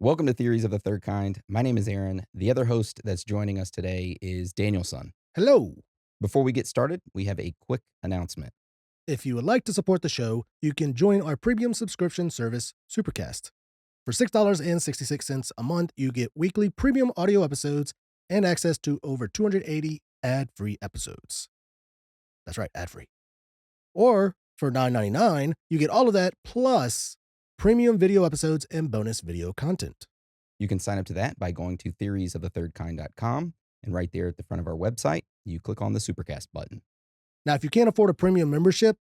Welcome to Theories of the Third Kind. My name is Aaron. The other host that's joining us today is Danielson. Hello. Before we get started, we have a quick announcement. If you would like to support the show, you can join our premium subscription service, Supercast. For $6.66 a month, you get weekly premium audio episodes and access to over 280 ad-free episodes. That's right, ad-free. Or for $9.99, you get all of that plus premium video episodes and bonus video content. You can sign up to that by going to theoriesofthethirdkind.com, and right there at the front of our website, you click on the Supercast button. Now, if you can't afford a premium membership,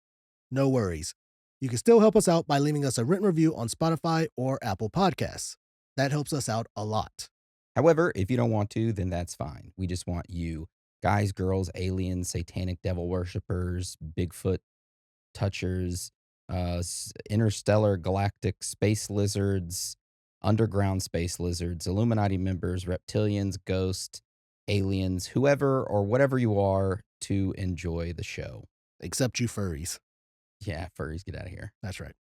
no worries. You can still help us out by leaving us a written review on Spotify or Apple Podcasts. That helps us out a lot. However, if you don't want to, then that's fine. We just want you, guys, girls, aliens, satanic devil worshippers, Bigfoot touchers, interstellar galactic space lizards, underground space lizards, Illuminati members, reptilians, ghosts, aliens, whoever or whatever you are, to enjoy the show. Except you furries. Yeah, furries, get out of here. That's right.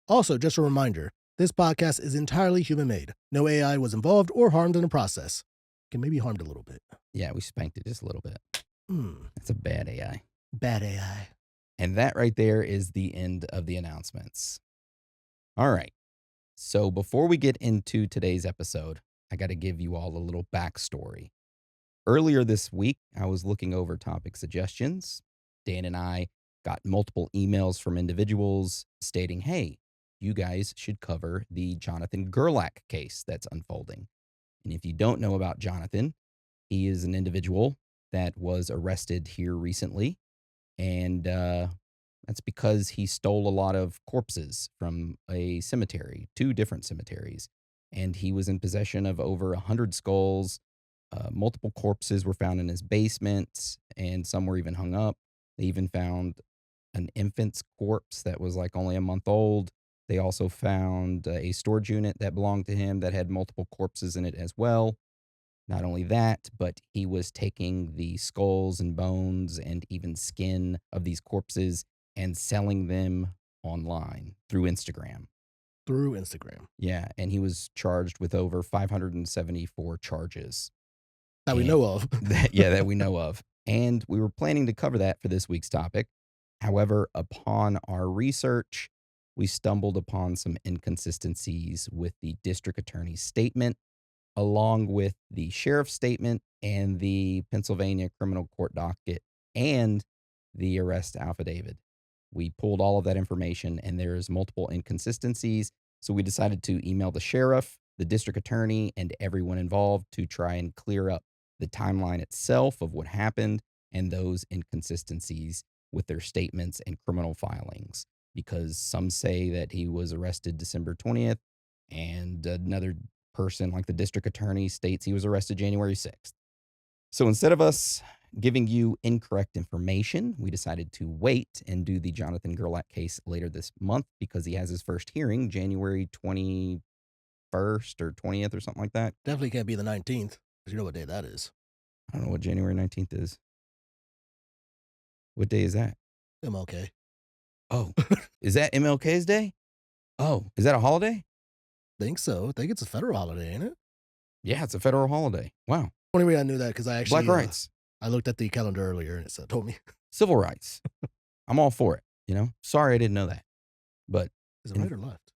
Also, just a reminder, this podcast is entirely human-made. No AI was involved or harmed in the process. Can maybe harmed a little bit. Yeah, we spanked it just a little bit. Hmm. That's a bad AI. Bad AI. And that right there is the end of the announcements. All right. So before we get into today's episode, I got to give you all a little backstory. Earlier this week, I was looking over topic suggestions. Dan and I got multiple emails from individuals stating, hey, you guys should cover the Jonathan Gerlach case that's unfolding. And if you don't know about Jonathan, he is an individual that was arrested here recently. And that's because he stole a lot of corpses from a cemetery, 2 different cemeteries. And he was in possession of over 100 skulls. Multiple corpses were found in his basement, and some were even hung up. They even found an infant's corpse that was like only a month old. They also found a storage unit that belonged to him that had multiple corpses in it as well. Not only that, but he was taking the skulls and bones and even skin of these corpses and selling them online through Instagram. Through Instagram. Yeah, and he was charged with over 574 charges. That we know of. that we know of. And we were planning to cover that for this week's topic. However, upon our research, we stumbled upon some inconsistencies with the district attorney's statement, along with the sheriff's statement and the Pennsylvania criminal court docket and the arrest affidavit. We pulled all of that information, and there's multiple inconsistencies. So we decided to email the sheriff, the district attorney, and everyone involved to try and clear up the timeline itself of what happened and those inconsistencies with their statements and criminal filings. Because some say that he was arrested December 20th, and another person, like the district attorney, states he was arrested January 6th. So instead of us giving you incorrect information, we decided to wait and do the Jonathan Gerlach case later this month because he has his first hearing January 21st or 20th or something like that. Definitely can't be the 19th, because you know what day that is. I don't know what January 19th is. What day is that? MLK. Oh, is that MLK's Day? Oh, is that a holiday? Think so. I think it's a federal holiday, ain't it? Yeah, it's a federal holiday. Wow. Only way I knew that because I actually Black rights. I looked at the calendar earlier and it told me. Civil rights. I'm all for it, you know? Sorry I didn't know that. But Is it right or left?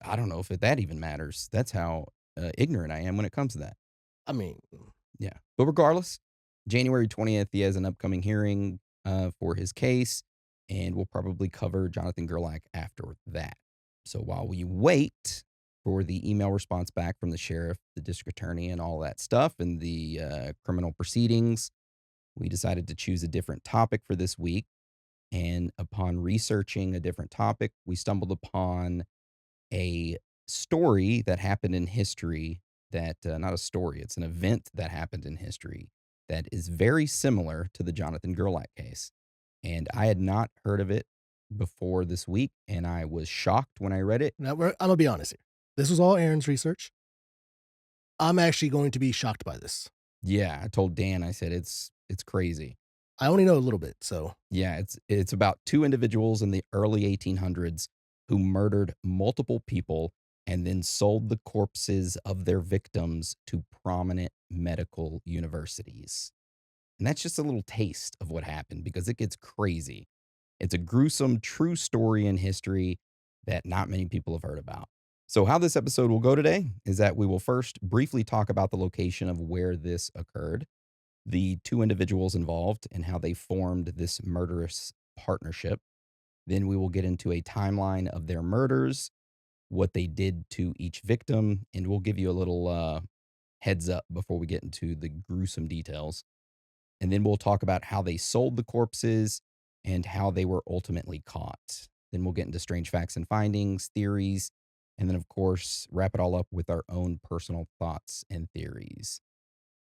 I don't know if that even matters. That's how ignorant I am when it comes to that. I mean, Yeah. But regardless, January 20th, he has an upcoming hearing for his case, and we'll probably cover Jonathan Gerlach after that. So while we wait for the email response back from the sheriff, the district attorney, and all that stuff, and the criminal proceedings, we decided to choose a different topic for this week. And upon researching a different topic, we stumbled upon a story that happened in history that, not a story, it's an event that happened in history that is very similar to the Jonathan Gerlach case. And I had not heard of it before this week, and I was shocked when I read it. now I'm going to be honest here. This was all Aaron's research. I'm actually going to be shocked by this. Yeah, I told Dan, I said, it's crazy. I only know a little bit, so. Yeah, it's about 2 individuals in the early 1800s who murdered multiple people and then sold the corpses of their victims to prominent medical universities. And that's just a little taste of what happened because it gets crazy. It's a gruesome, true story in history that not many people have heard about. So, how this episode will go today is that we will first briefly talk about the location of where this occurred, the two individuals involved, and how they formed this murderous partnership. Then we will get into a timeline of their murders, what they did to each victim, and we'll give you a little heads up before we get into the gruesome details. And then we'll talk about how they sold the corpses and how they were ultimately caught. Then we'll get into strange facts and findings, theories, and then, of course, wrap it all up with our own personal thoughts and theories.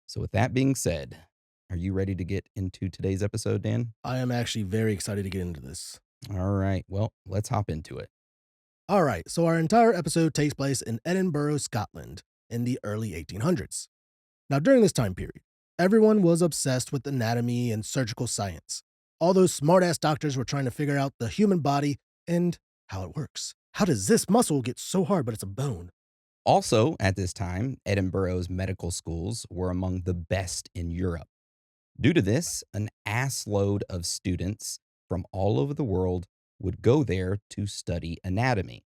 So, with that being said, are you ready to get into today's episode, Dan? I am actually very excited to get into this. All right. Well, let's hop into it. All right, so our entire episode takes place in Edinburgh, Scotland, in the early 1800s. Now, during this time period, everyone was obsessed with anatomy and surgical science. All those smart-ass doctors were trying to figure out the human body and how it works. How does this muscle get so hard, but it's a bone? Also, at this time, Edinburgh's medical schools were among the best in Europe. Due to this, an assload of students from all over the world would go there to study anatomy.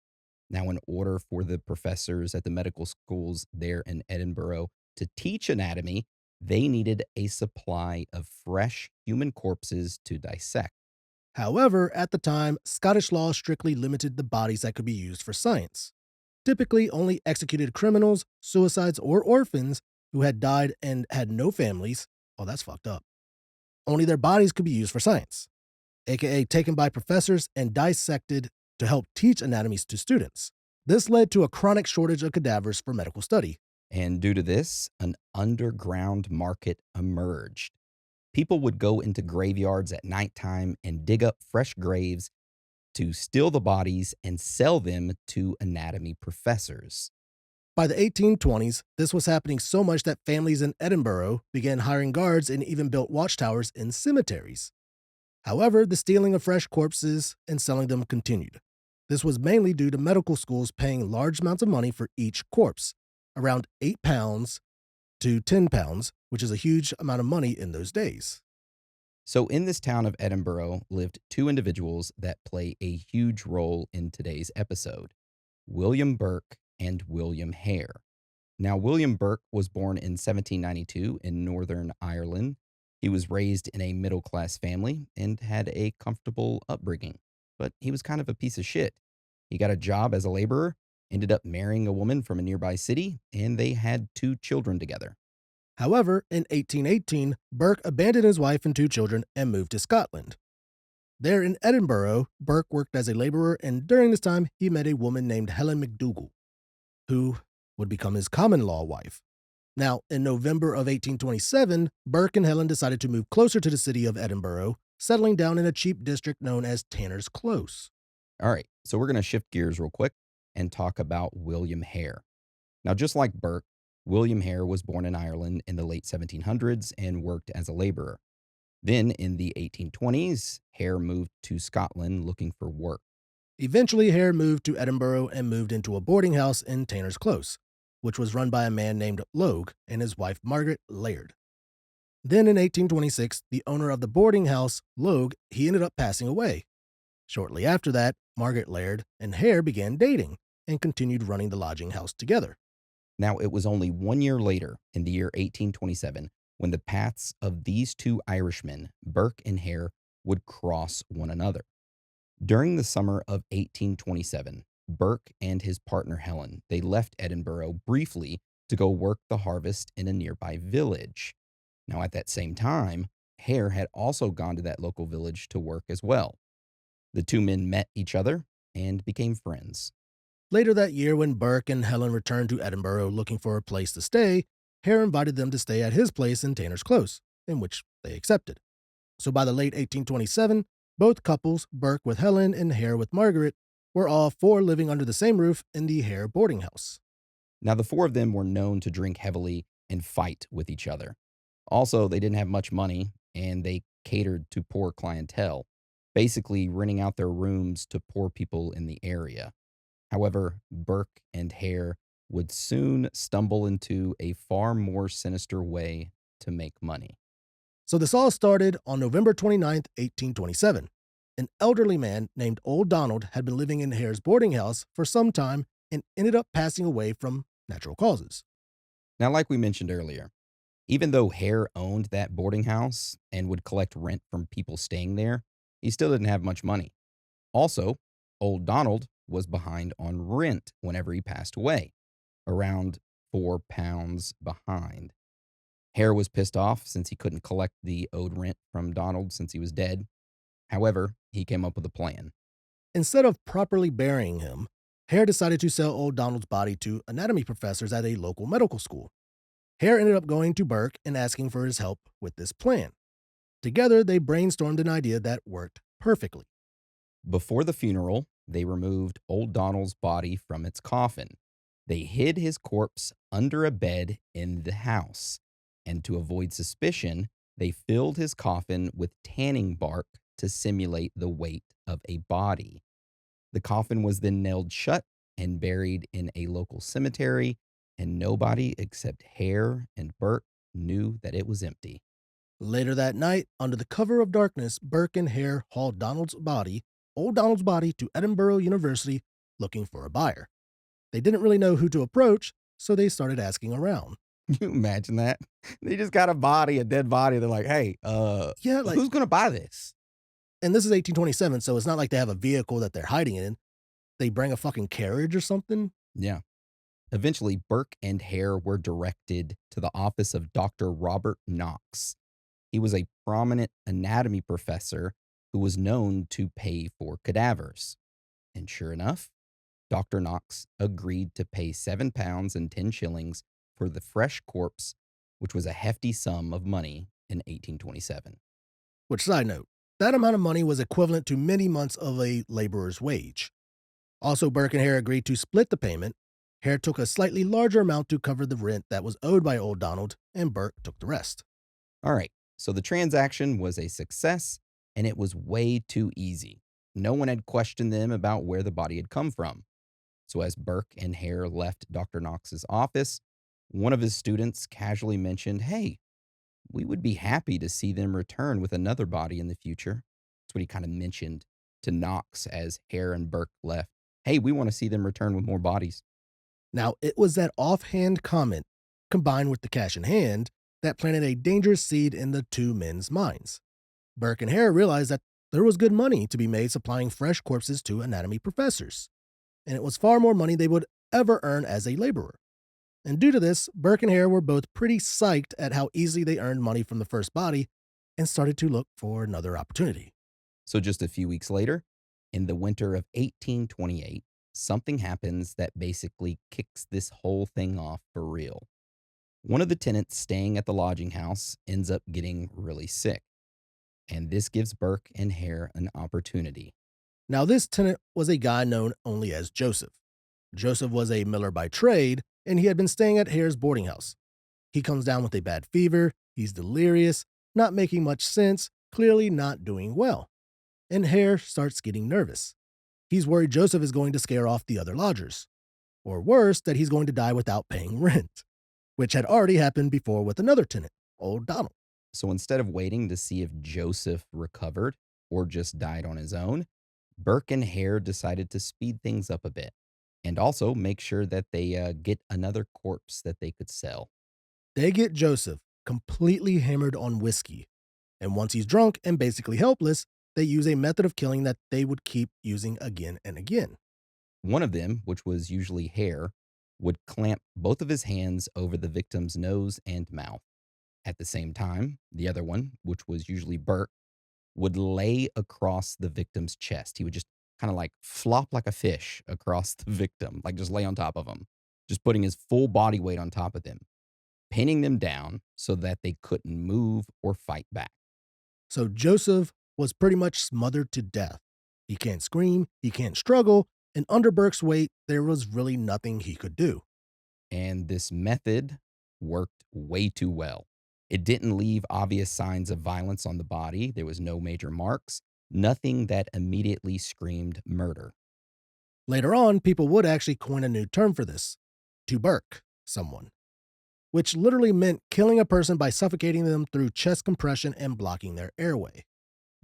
Now, in order for the professors at the medical schools there in Edinburgh to teach anatomy, they needed a supply of fresh human corpses to dissect. However, at the time, Scottish law strictly limited the bodies that could be used for science. Typically, only executed criminals, suicides, or orphans who had died and had no families, oh, that's fucked up. Only their bodies could be used for science, aka taken by professors and dissected to help teach anatomy to students. This led to a chronic shortage of cadavers for medical study. And due to this, an underground market emerged. People would go into graveyards at nighttime and dig up fresh graves to steal the bodies and sell them to anatomy professors. By the 1820s, this was happening so much that families in Edinburgh began hiring guards and even built watchtowers in cemeteries. However, the stealing of fresh corpses and selling them continued. This was mainly due to medical schools paying large amounts of money for each corpse, around £8 to £10, which is a huge amount of money in those days. So, in this town of Edinburgh lived two individuals that play a huge role in today's episode: William Burke and William Hare. Now, William Burke was born in 1792 in Northern Ireland. He was raised in a middle class family and had a comfortable upbringing, but he was kind of a piece of shit. He got a job as a laborer, ended up marrying a woman from a nearby city, and they had two children together. However, in 1818, Burke abandoned his wife and two children and moved to Scotland. There in Edinburgh, Burke worked as a laborer, and during this time, he met a woman named Helen McDougall, who would become his common law wife. Now, in November of 1827, Burke and Helen decided to move closer to the city of Edinburgh, settling down in a cheap district known as Tanner's Close. All right, so we're going to shift gears real quick and talk about William Hare. Now, just like Burke, William Hare was born in Ireland in the late 1700s and worked as a laborer. Then, in the 1820s, Hare moved to Scotland looking for work. Eventually, Hare moved to Edinburgh and moved into a boarding house in Tanner's Close, which was run by a man named Logue and his wife Margaret Laird. Then in 1826, the owner of the boarding house, Logue, he ended up passing away. Shortly after that, Margaret Laird and Hare began dating and continued running the lodging house together. Now, it was only 1 year later, in the year 1827, when the paths of these two Irishmen, Burke and Hare, would cross one another. During the summer of 1827, Burke and his partner Helen, they left Edinburgh briefly to go work the harvest in a nearby village. Now, at that same time, Hare had also gone to that local village to work as well. The two men met each other and became friends. Later that year, when Burke and Helen returned to Edinburgh looking for a place to stay, Hare invited them to stay at his place in Tanner's Close, in which they accepted. So by the late 1827, both couples, Burke with Helen and Hare with Margaret, were all four living under the same roof in the Hare boarding house. Now, the four of them were known to drink heavily and fight with each other. Also, they didn't have much money and they catered to poor clientele, basically renting out their rooms to poor people in the area. However, Burke and Hare would soon stumble into a far more sinister way to make money. So this all started on November 29th, 1827. An elderly man named Old Donald had been living in Hare's boarding house for some time and ended up passing away from natural causes. Now, like we mentioned earlier, even though Hare owned that boarding house and would collect rent from people staying there, he still didn't have much money. Also, old Donald was behind on rent whenever he passed away, around £4 behind. Hare was pissed off since he couldn't collect the owed rent from Donald since he was dead. However, he came up with a plan. Instead of properly burying him, Hare decided to sell Old Donald's body to anatomy professors at a local medical school. Hare ended up going to Burke and asking for his help with this plan. Together, they brainstormed an idea that worked perfectly. Before the funeral, they removed old Donald's body from its coffin. They hid his corpse under a bed in the house. And to avoid suspicion, they filled his coffin with tanning bark to simulate the weight of a body. The coffin was then nailed shut and buried in a local cemetery, and nobody except Hare and Burke knew that it was empty. Later that night, under the cover of darkness, Burke and Hare hauled Old Donald's body, to Edinburgh University looking for a buyer. They didn't really know who to approach, so they started asking around. Can you imagine that? They just got a dead body. They're like, hey, Yeah, like, who's going to buy this? and this is 1827, so it's not like they have a vehicle that they're hiding in. They bring a fucking carriage or something. Yeah. Eventually, Burke and Hare were directed to the office of Dr. Robert Knox. He was a prominent anatomy professor who was known to pay for cadavers. And sure enough, Dr. Knox agreed to pay £7 and 10 shillings for the fresh corpse, which was a hefty sum of money in 1827. Which, side note, that amount of money was equivalent to many months of a laborer's wage. Also, Burke and Hare agreed to split the payment. Hare took a slightly larger amount to cover the rent that was owed by Old Donald, and Burke took the rest. All right, so the transaction was a success, and it was way too easy. No one had questioned them about where the body had come from. So as Burke and Hare left Dr. Knox's office, one of his students casually mentioned, hey, we would be happy to see them return with another body in the future. That's what he kind of mentioned to Knox as Hare and Burke left. Hey, we want to see them return with more bodies. Now, it was that offhand comment, combined with the cash in hand, that planted a dangerous seed in the two men's minds. Burke and Hare realized that there was good money to be made supplying fresh corpses to anatomy professors, and it was far more money they would ever earn as a laborer. And due to this, Burke and Hare were both pretty psyched at how easily they earned money from the first body and started to look for another opportunity. So just a few weeks later, in the winter of 1828, something happens that basically kicks this whole thing off for real. One of the tenants staying at the lodging house ends up getting really sick, and this gives Burke and Hare an opportunity. Now, this tenant was a guy known only as Joseph. Joseph was a miller by trade, and he had been staying at Hare's boarding house. He comes down with a bad fever, he's delirious, not making much sense, clearly not doing well. And Hare starts getting nervous. He's worried Joseph is going to scare off the other lodgers. Or worse, that he's going to die without paying rent, which had already happened before with another tenant, Old Donald. So instead of waiting to see if Joseph recovered or just died on his own, Burke and Hare decided to speed things up a bit and also make sure that they get another corpse that they could sell. They get Joseph completely hammered on whiskey, and once he's drunk and basically helpless, they use a method of killing that they would keep using again and again. One of them, which was usually Hare, would clamp both of his hands over the victim's nose and mouth. At the same time, the other one, which was usually Burke, would lay across the victim's chest. He would just kind of like flop like a fish across the victim, like just lay on top of him, just putting his full body weight on top of them, pinning them down so that they couldn't move or fight back. So Joseph was pretty much smothered to death. He can't scream, he can't struggle, and under Burke's weight, there was really nothing he could do. And this method worked way too well. It didn't leave obvious signs of violence on the body. There was no major marks, nothing that immediately screamed murder. Later on, people would actually coin a new term for this: to burk someone, which literally meant killing a person by suffocating them through chest compression and blocking their airway.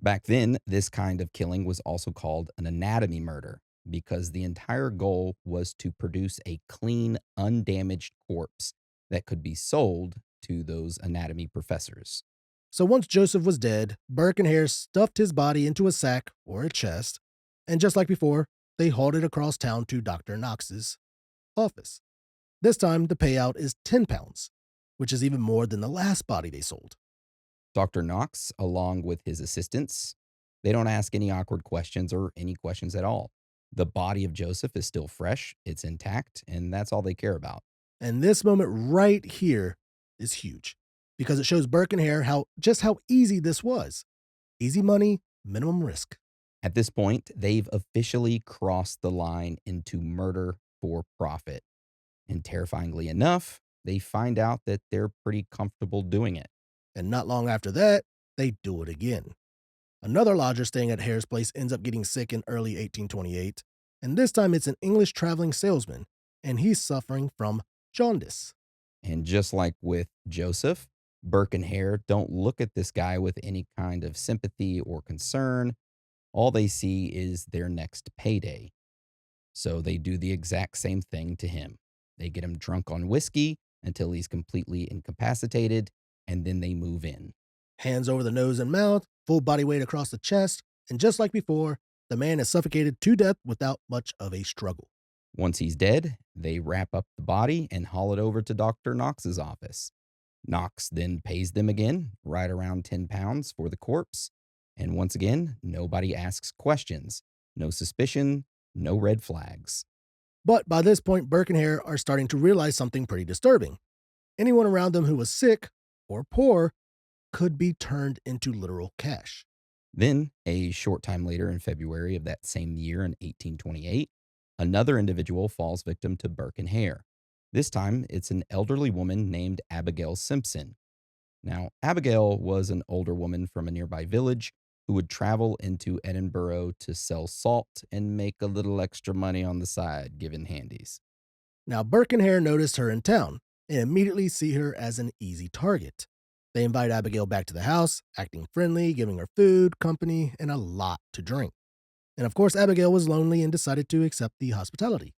Back then, this kind of killing was also called an anatomy murder because the entire goal was to produce a clean, undamaged corpse that could be sold to those anatomy professors. So once Joseph was dead, Burke and Hare stuffed his body into a sack or a chest, and just like before, they hauled it across town to Dr. Knox's office. This time, the payout is £10, which is even more than the last body they sold. Dr. Knox, along with his assistants, they don't ask any awkward questions or any questions at all. The body of Joseph is still fresh, it's intact, and that's all they care about. And this moment right here is huge because it shows Burke and Hare how easy this was. Easy money, minimum risk. At this point, they've officially crossed the line into murder for profit. And terrifyingly enough, they find out that they're pretty comfortable doing it. And not long after that, they do it again. Another lodger staying at Hare's place ends up getting sick in early 1828, and this time it's an English traveling salesman, and he's suffering from jaundice. And just like with Joseph, Burke and Hare don't look at this guy with any kind of sympathy or concern. All they see is their next payday. So they do the exact same thing to him. They get him drunk on whiskey until he's completely incapacitated, and then they move in. Hands over the nose and mouth, full body weight across the chest, and just like before, the man is suffocated to death without much of a struggle. Once he's dead, they wrap up the body and haul it over to Dr. Knox's office. Knox then pays them again, right around £10 for the corpse. And once again, nobody asks questions. No suspicion, no red flags. But by this point, Burke and Hare are starting to realize something pretty disturbing. Anyone around them who was sick or poor could be turned into literal cash. Then, a short time later in February of that same year in 1828, another individual falls victim to Burke and Hare. This time, it's an elderly woman named Abigail Simpson. Now, Abigail was an older woman from a nearby village who would travel into Edinburgh to sell salt and make a little extra money on the side, giving handies. Now, Burke and Hare notice her in town and immediately see her as an easy target. They invite Abigail back to the house, acting friendly, giving her food, company, and a lot to drink. And of course, Abigail was lonely and decided to accept the hospitality.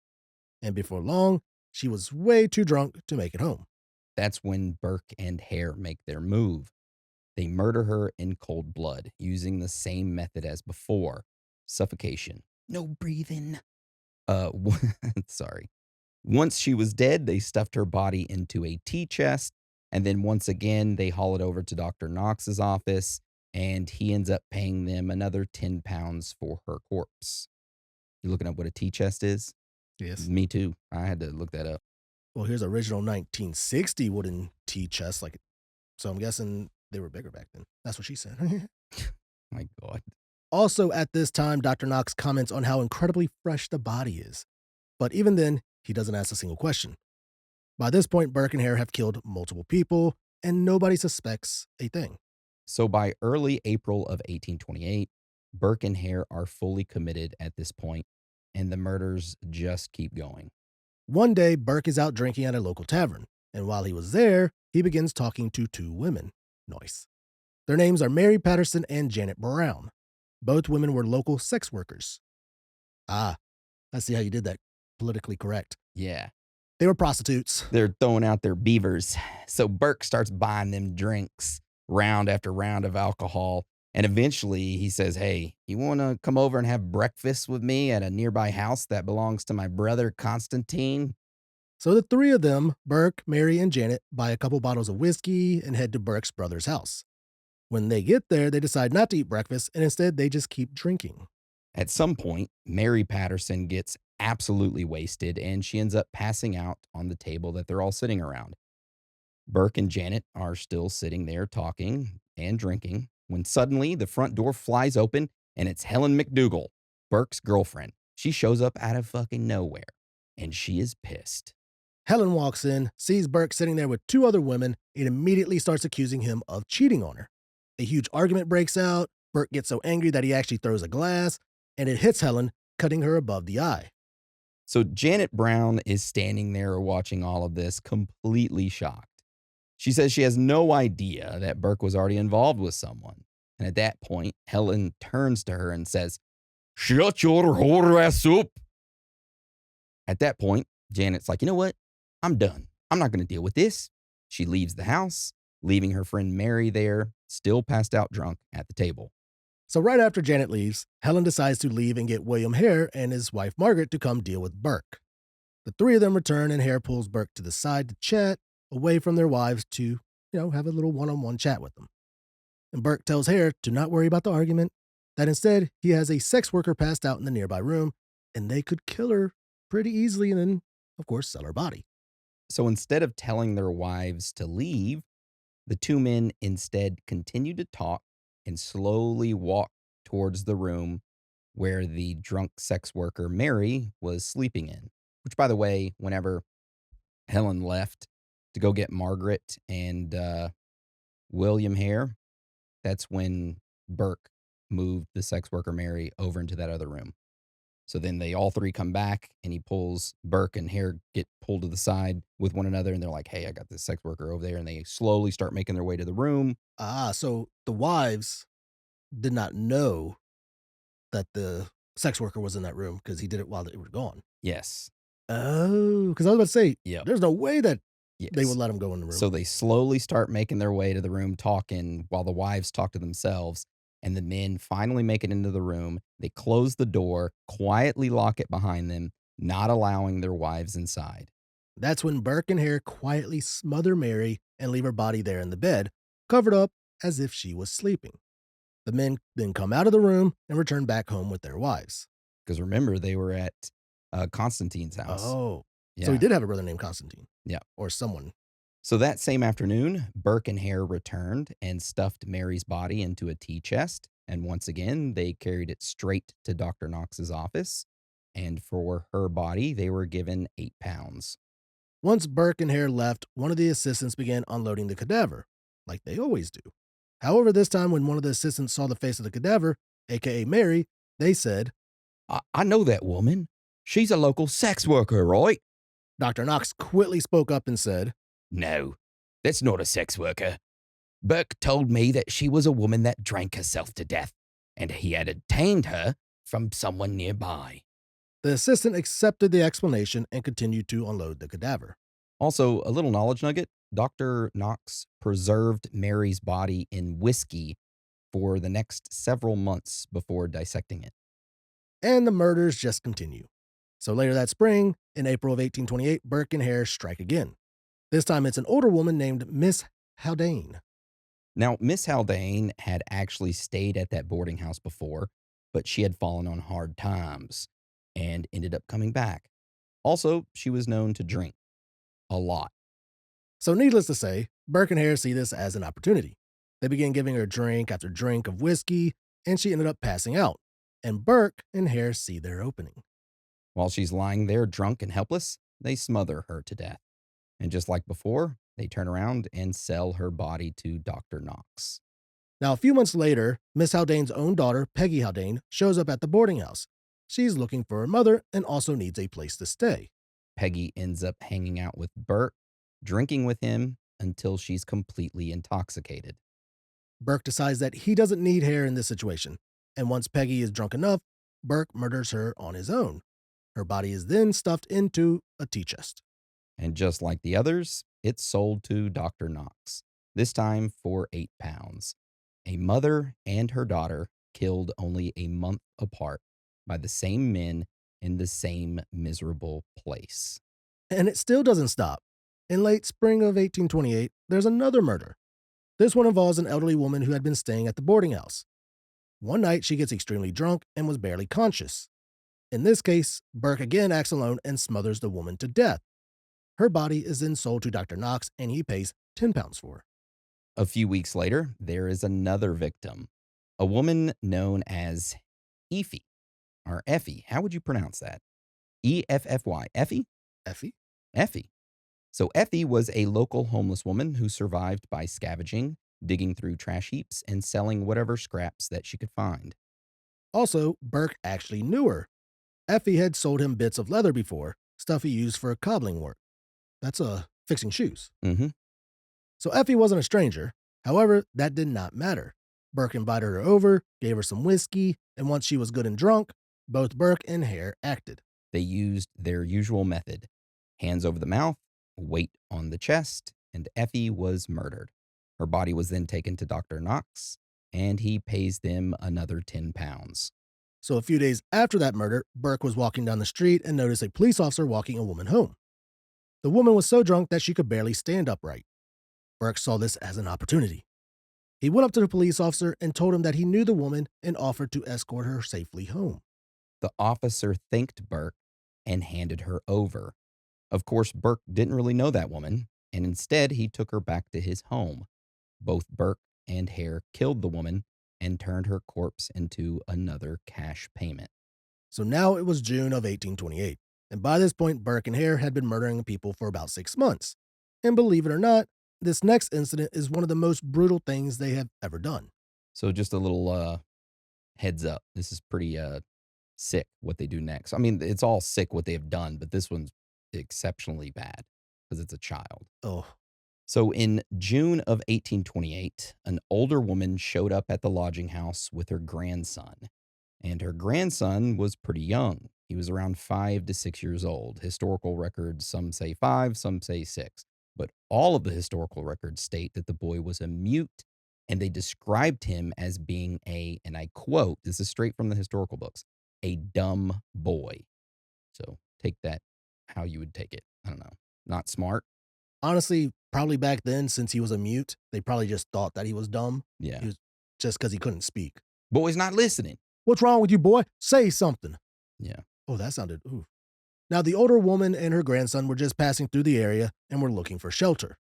And before long, she was way too drunk to make it home. That's when Burke and Hare make their move. They murder her in cold blood using the same method as before: suffocation. No breathing. Uh, sorry. Once she was dead, they stuffed her body into a tea chest, and then once again, they haul it over to Dr. Knox's office, and he ends up paying them another £10 for her corpse. You looking up what a tea chest is? Yes. Me too. I had to look that up. Well, here's original 1960 wooden tea chest, so I'm guessing they were bigger back then. That's what she said. My God. Also, at this time, Dr. Knox comments on how incredibly fresh the body is. But even then, he doesn't ask a single question. By this point, Burke and Hare have killed multiple people, and nobody suspects a thing. So by early April of 1828, Burke and Hare are fully committed at this point, and the murders just keep going. One day, Burke is out drinking at a local tavern, and while he was there, he begins talking to two women. Nice. Their names are Mary Patterson and Janet Brown. Both women were local sex workers. Ah, I see how you did that. Politically correct. Yeah. They were prostitutes. They're throwing out their beavers. So Burke starts buying them drinks, round after round of alcohol. And eventually he says, "Hey, you want to come over and have breakfast with me at a nearby house that belongs to my brother Constantine?" So the three of them, Burke, Mary, and Janet, buy a couple bottles of whiskey and head to Burke's brother's house. When they get there, they decide not to eat breakfast, and instead they just keep drinking. At some point, Mary Patterson gets absolutely wasted and she ends up passing out on the table that they're all sitting around. Burke and Janet are still sitting there talking and drinking when suddenly the front door flies open and it's Helen McDougal, Burke's girlfriend. She shows up out of fucking nowhere and she is pissed. Helen walks in, sees Burke sitting there with two other women, and immediately starts accusing him of cheating on her. A huge argument breaks out. Burke gets so angry that he actually throws a glass, and it hits Helen, cutting her above the eye. So Janet Brown is standing there watching all of this, completely shocked. She says she has no idea that Burke was already involved with someone. And at that point, Helen turns to her and says, "Shut your whore ass up." At that point, Janet's like, "You know what? I'm done. I'm not going to deal with this." She leaves the house, leaving her friend Mary there, still passed out drunk at the table. So, right after Janet leaves, Helen decides to leave and get William Hare and his wife Margaret to come deal with Burke. The three of them return, and Hare pulls Burke to the side to chat, away from their wives to, have a little one on one chat with them. And Burke tells Hare to not worry about the argument, that instead he has a sex worker passed out in the nearby room, and they could kill her pretty easily and then, of course, sell her body. So instead of telling their wives to leave, the two men instead continue to talk and slowly walk towards the room where the drunk sex worker Mary was sleeping in. Which, by the way, whenever Helen left to go get Margaret and William Hare, that's when Burke moved the sex worker Mary over into that other room. So then they all three come back and he pulls Burke and Hare get pulled to the side with one another. And they're like, "Hey, I got this sex worker over there." And they slowly start making their way to the room. So the wives did not know that the sex worker was in that room because he did it while they were gone. Yes. Oh, because I was about to say, Yep. there's no way that they Yes. would let him go in the room. So they slowly start making their way to the room talking while the wives talk to themselves. And the men finally make it into the room. They close the door, quietly lock it behind them, not allowing their wives inside. That's when Burke and Hare quietly smother Mary and leave her body there in the bed, covered up as if she was sleeping. The men then come out of the room and return back home with their wives. Because remember, they were at Constantine's house. Oh, so Yeah. he did have a brother named Constantine. Yeah. Or someone. So that same afternoon, Burke and Hare returned and stuffed Mary's body into a tea chest. And once again, they carried it straight to Dr. Knox's office. And for her body, they were given £8. Once Burke and Hare left, one of the assistants began unloading the cadaver, like they always do. However, this time when one of the assistants saw the face of the cadaver, aka Mary, they said, I know that woman. She's a local sex worker, right? Dr. Knox quickly spoke up and said, No, that's not a sex worker. Burke told me that she was a woman that drank herself to death, and he had obtained her from someone nearby. The assistant accepted the explanation and continued to unload the cadaver. Also, a little knowledge nugget. Dr. Knox preserved Mary's body in whiskey for the next several months before dissecting it. And the murders just continue. So later that spring, in April of 1828, Burke and Hare strike again. This time it's an older woman named Miss Haldane. Now, Miss Haldane had actually stayed at that boarding house before, but she had fallen on hard times and ended up coming back. Also, she was known to drink a lot. So needless to say, Burke and Hare see this as an opportunity. They begin giving her drink after drink of whiskey, and she ended up passing out. And Burke and Hare see their opening. While she's lying there drunk and helpless, they smother her to death. And just like before, they turn around and sell her body to Dr. Knox. Now, a few months later, Miss Haldane's own daughter, Peggy Haldane, shows up at the boarding house. She's looking for her mother and also needs a place to stay. Peggy ends up hanging out with Burke, drinking with him until she's completely intoxicated. Burke decides that he doesn't need Hare in this situation, and once Peggy is drunk enough, Burke murders her on his own. Her body is then stuffed into a tea chest. And just like the others, it's sold to Dr. Knox, this time for £8. A mother and her daughter killed only a month apart by the same men in the same miserable place. And it still doesn't stop. In late spring of 1828, there's another murder. This one involves an elderly woman who had been staying at the boarding house. One night, she gets extremely drunk and was barely conscious. In this case, Burke again acts alone and smothers the woman to death. Her body is then sold to Dr. Knox, and he pays £10 for her. A few weeks later, there is another victim, a woman known as Effie, or Effie. How would you pronounce that? Effy. Effie? Effie? Effie. So Effie was a local homeless woman who survived by scavenging, digging through trash heaps, and selling whatever scraps that she could find. Also, Burke actually knew her. Effie had sold him bits of leather before, stuff he used for cobbling work. That's fixing shoes. Mm-hmm. So Effie wasn't a stranger. However, that did not matter. Burke invited her over, gave her some whiskey, and once she was good and drunk, both Burke and Hare acted. They used their usual method: hands over the mouth, weight on the chest, and Effie was murdered. Her body was then taken to Dr. Knox, and he pays them another £10. So a few days after that murder, Burke was walking down the street and noticed a police officer walking a woman home. The woman was so drunk that she could barely stand upright. Burke saw this as an opportunity. He went up to the police officer and told him that he knew the woman and offered to escort her safely home. The officer thanked Burke and handed her over. Of course, Burke didn't really know that woman, and instead he took her back to his home. Both Burke and Hare killed the woman and turned her corpse into another cash payment. So now it was June of 1828, and by this point, Burke and Hare had been murdering people for about 6 months. And believe it or not, this next incident is one of the most brutal things they have ever done. So just a little heads up. This is pretty sick what they do next. I mean, it's all sick what they have done, but this one's exceptionally bad because it's a child. Oh, So in June of 1828, an older woman showed up at the lodging house with her grandson. And her grandson was pretty young. He was around 5 to 6 years old. Historical records, some say 5, some say 6. But all of the historical records state that the boy was a mute, and they described him as being and I quote, this is straight from the historical books, a dumb boy. So take that how you would take it. I don't know. Not smart. honestly, probably back then, since he was a mute, they probably just thought that he was dumb. Yeah. He was just because he couldn't speak. Boy's not listening. What's wrong with you, boy? Say something. Yeah. Oh, that sounded, ooh. Now, the older woman and her grandson were just passing through the area and were looking for shelter.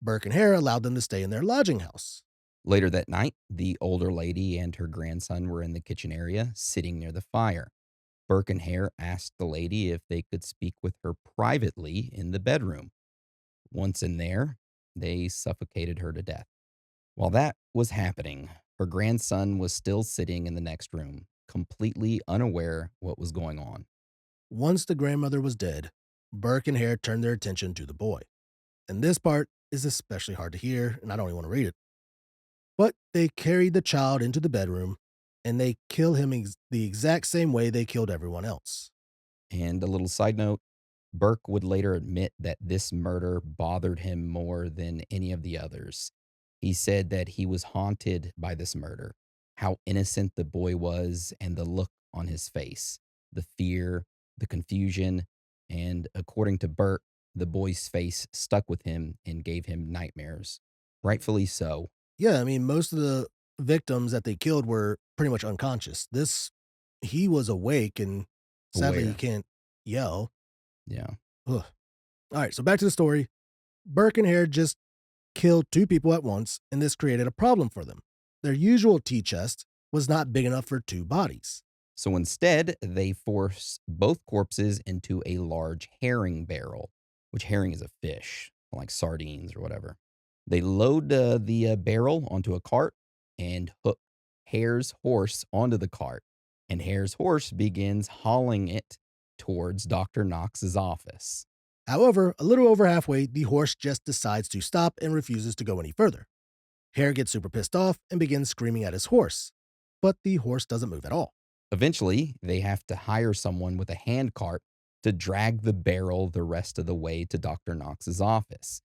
Burke and Hare allowed them to stay in their lodging house. Later that night, the older lady and her grandson were in the kitchen area, sitting near the fire. Burke and Hare asked the lady if they could speak with her privately in the bedroom. Once in there, they suffocated her to death. While that was happening, her grandson was still sitting in the next room, completely unaware what was going on. Once the grandmother was dead, Burke and Hare turned their attention to the boy. And this part is especially hard to hear, and I don't even want to read it. But they carried the child into the bedroom, and they kill him the exact same way they killed everyone else. And a little side note, Burke would later admit that this murder bothered him more than any of the others. He said that he was haunted by this murder, how innocent the boy was, and the look on his face, the fear, the confusion, and according to Burke, the boy's face stuck with him and gave him nightmares. Rightfully so. Yeah, I mean, most of the victims that they killed were pretty much unconscious. He was awake, and sadly, he Aware. can't yell. Yeah. Ugh. All right, so back to the story. Burke and Hare just killed 2 people at once, and this created a problem for them. Their usual tea chest was not big enough for 2 bodies. So instead, they force both corpses into a large herring barrel, which herring is a fish, like sardines or whatever. They load the barrel onto a cart and hook Hare's horse onto the cart, and Hare's horse begins hauling it towards Dr. Knox's office. However, a little over halfway, the horse just decides to stop and refuses to go any further. Hare gets super pissed off and begins screaming at his horse, but the horse doesn't move at all. Eventually, they have to hire someone with a hand cart to drag the barrel the rest of the way to Dr. Knox's office.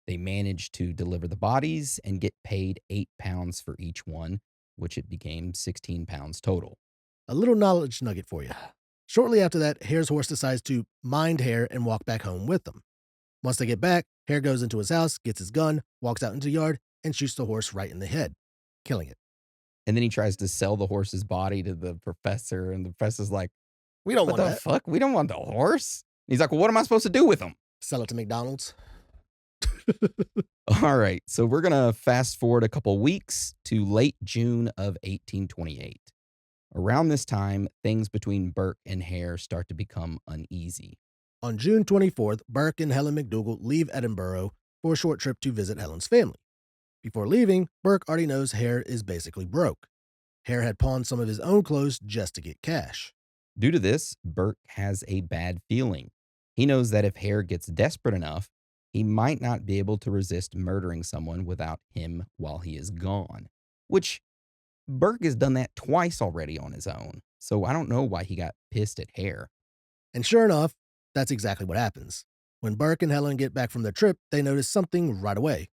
They manage to deliver the bodies and get paid £8 for each one, which it became £16 total. A little knowledge nugget for you. Shortly after that, Hare's horse decides to mind Hare and walk back home with them. Once they get back, Hare goes into his house, gets his gun, walks out into the yard, and shoots the horse right in the head, killing it. And then he tries to sell the horse's body to the professor, and the professor's like, We don't "What want the that. fuck? We don't want the horse." He's like, "Well, what am I supposed to do with him?" Sell it to McDonald's. All right, so we're going to fast forward a couple weeks to late June of 1828. Around this time, things between Burke and Hare start to become uneasy. On June 24th, Burke and Helen McDougall leave Edinburgh for a short trip to visit Helen's family. Before leaving, Burke already knows Hare is basically broke. Hare had pawned some of his own clothes just to get cash. Due to this, Burke has a bad feeling. He knows that if Hare gets desperate enough, he might not be able to resist murdering someone without him while he is gone, which Burke has done that twice already on his own. So I don't know why he got pissed at Hare. And sure enough, that's exactly what happens. When Burke and Helen get back from their trip, they notice something right away.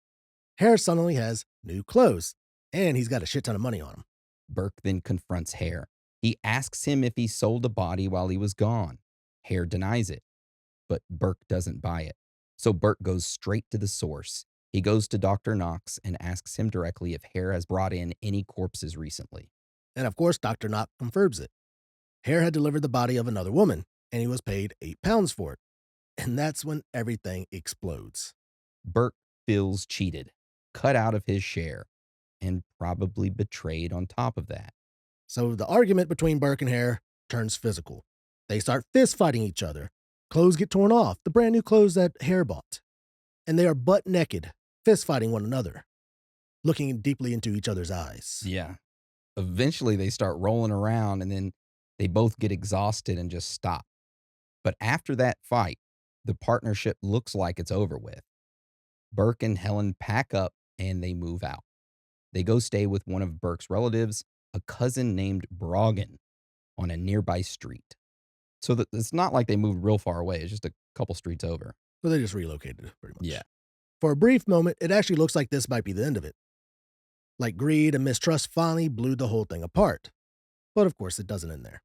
Hare suddenly has new clothes, and he's got a shit ton of money on him. Burke then confronts Hare. He asks him if he sold a body while he was gone. Hare denies it, but Burke doesn't buy it. So Burke goes straight to the source. He goes to Dr. Knox and asks him directly if Hare has brought in any corpses recently. And of course, Dr. Knock confirms it. Hare had delivered the body of another woman, and he was paid £8 for it. And that's when everything explodes. Burke feels cheated, cut out of his share, and probably betrayed on top of that. So the argument between Burke and Hare turns physical. They start fist fighting each other. Clothes get torn off, the brand new clothes that Hare bought. And they are butt naked, fist fighting one another, looking deeply into each other's eyes. Yeah. Eventually, they start rolling around and then they both get exhausted and just stop. But after that fight, the partnership looks like it's over with. Burke and Helen pack up and they move out. They go stay with one of Burke's relatives, a cousin named Brogan, on a nearby street. So that it's not like they moved real far away. It's just a couple streets over. So they just relocated, pretty much. Yeah. For a brief moment, it actually looks like this might be the end of it. Like greed and mistrust finally blew the whole thing apart. But of course, it doesn't end there.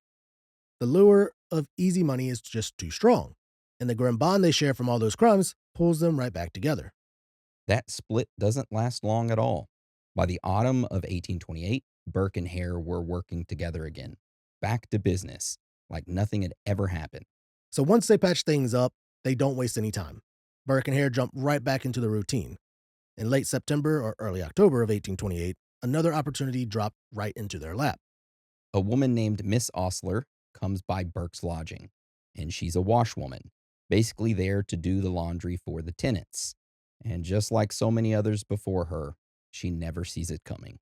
The lure of easy money is just too strong, and the grim bond they share from all those crimes pulls them right back together. That split doesn't last long at all. By the autumn of 1828, Burke and Hare were working together again, back to business, like nothing had ever happened. So once they patch things up, they don't waste any time. Burke and Hare jump right back into the routine. In late September or early October of 1828, another opportunity dropped right into their lap. A woman named Miss Ostler comes by Burke's lodging, and she's a washwoman, basically there to do the laundry for the tenants. And just like so many others before her, she never sees it coming.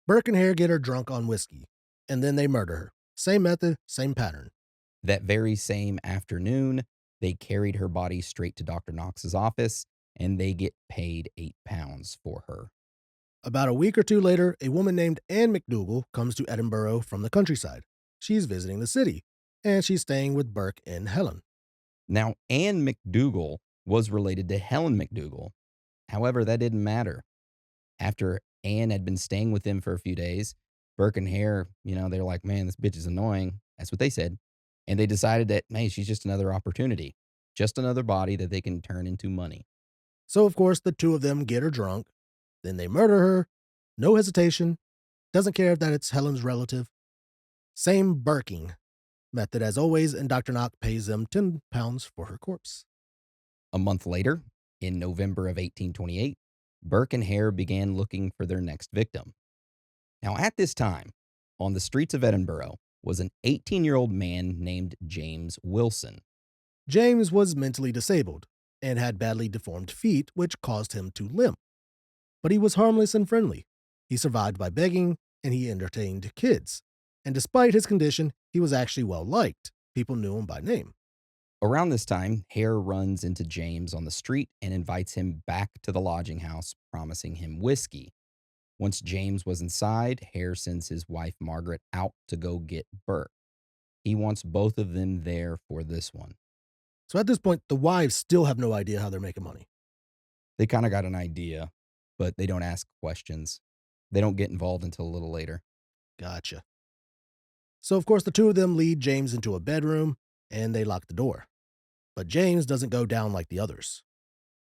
Burke and Hare get her drunk on whiskey, and then they murder her. Same method, same pattern. That very same afternoon, they carried her body straight to Dr. Knox's office, and they get paid £8 for her. About a week or two later, a woman named Anne McDougall comes to Edinburgh from the countryside. She's visiting the city, and she's staying with Burke and Helen. Now, Anne McDougall was related to Helen McDougall. However, that didn't matter. After Anne had been staying with them for a few days, Burke and Hare, they're like, man, this bitch is annoying. That's what they said. And they decided that, hey, she's just another opportunity, just another body that they can turn into money. So, of course, the two of them get her drunk. Then they murder her. No hesitation. Doesn't care that it's Helen's relative. Same Burking method as always, and Dr. Knock pays them £10 for her corpse. A month later, in November of 1828, Burke and Hare began looking for their next victim. Now, at this time, on the streets of Edinburgh was an 18-year-old man named James Wilson. James was mentally disabled and had badly deformed feet, which caused him to limp. But he was harmless and friendly. He survived by begging, and he entertained kids. And despite his condition, he was actually well liked. People knew him by name. Around this time, Hare runs into James on the street and invites him back to the lodging house, promising him whiskey. Once James was inside, Hare sends his wife Margaret out to go get Burke. He wants both of them there for this one. So at this point, the wives still have no idea how they're making money. They kind of got an idea, but they don't ask questions. They don't get involved until a little later. Gotcha. So, of course, the two of them lead James into a bedroom, and they lock the door. But James doesn't go down like the others.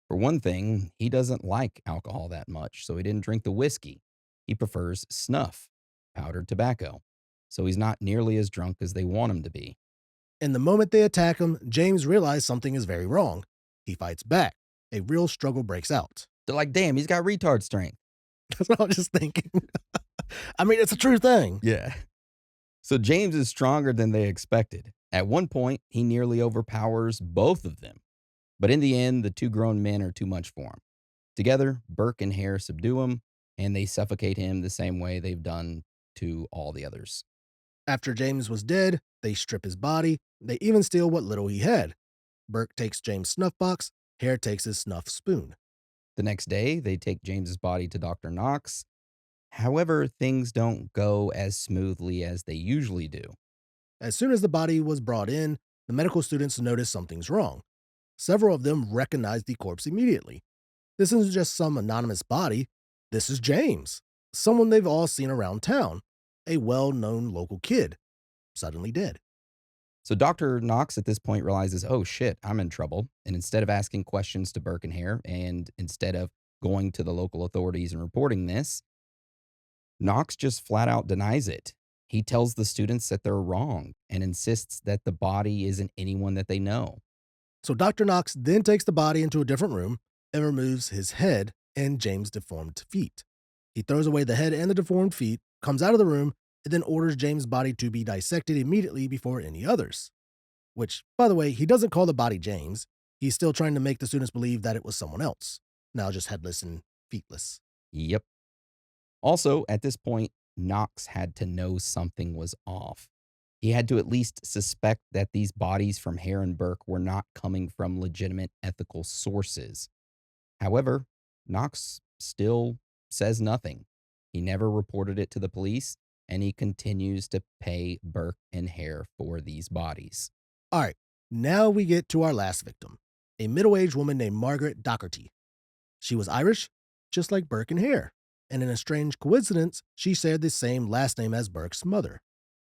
For one thing, he doesn't like alcohol that much, so he didn't drink the whiskey. He prefers snuff, powdered tobacco. So he's not nearly as drunk as they want him to be. And the moment they attack him, James realizes something is very wrong. He fights back. A real struggle breaks out. They're like, damn, he's got retard strength. That's what I was just thinking. I mean, it's a true thing. Yeah. So James is stronger than they expected. At one point, he nearly overpowers both of them. But in the end, the two grown men are too much for him. Together, Burke and Hare subdue him, and they suffocate him the same way they've done to all the others. After James was dead, They strip his body. They even steal what little he had. Burke takes James' snuff box. Hare takes his snuff spoon. The next day, they take James's body to Dr. Knox. However, things don't go as smoothly as they usually do. As soon as the body was brought in, the medical students noticed something's wrong. Several of them recognized the corpse immediately. This isn't just some anonymous body. This is James, someone they've all seen around town, a well known local kid, suddenly dead. So Dr. Knox at this point realizes, oh shit, I'm in trouble. And instead of asking questions to Burke and Hare, and instead of going to the local authorities and reporting this, Knox just flat out denies it. He tells the students that they're wrong and insists that the body isn't anyone that they know. So Dr. Knox then takes the body into a different room and removes his head and James' deformed feet. He throws away the head and the deformed feet, comes out of the room, and then orders James' body to be dissected immediately before any others. Which, by the way, he doesn't call the body James. He's still trying to make the students believe that it was someone else, now just headless and feetless. Yep. Also, at this point, Knox had to know something was off. He had to at least suspect that these bodies from Hare and Burke were not coming from legitimate ethical sources. However, Knox still says nothing. He never reported it to the police, and he continues to pay Burke and Hare for these bodies. All right, now we get to our last victim, a middle aged woman named Margaret Docherty. She was Irish, just like Burke and Hare, and in a strange coincidence, she shared the same last name as Burke's mother.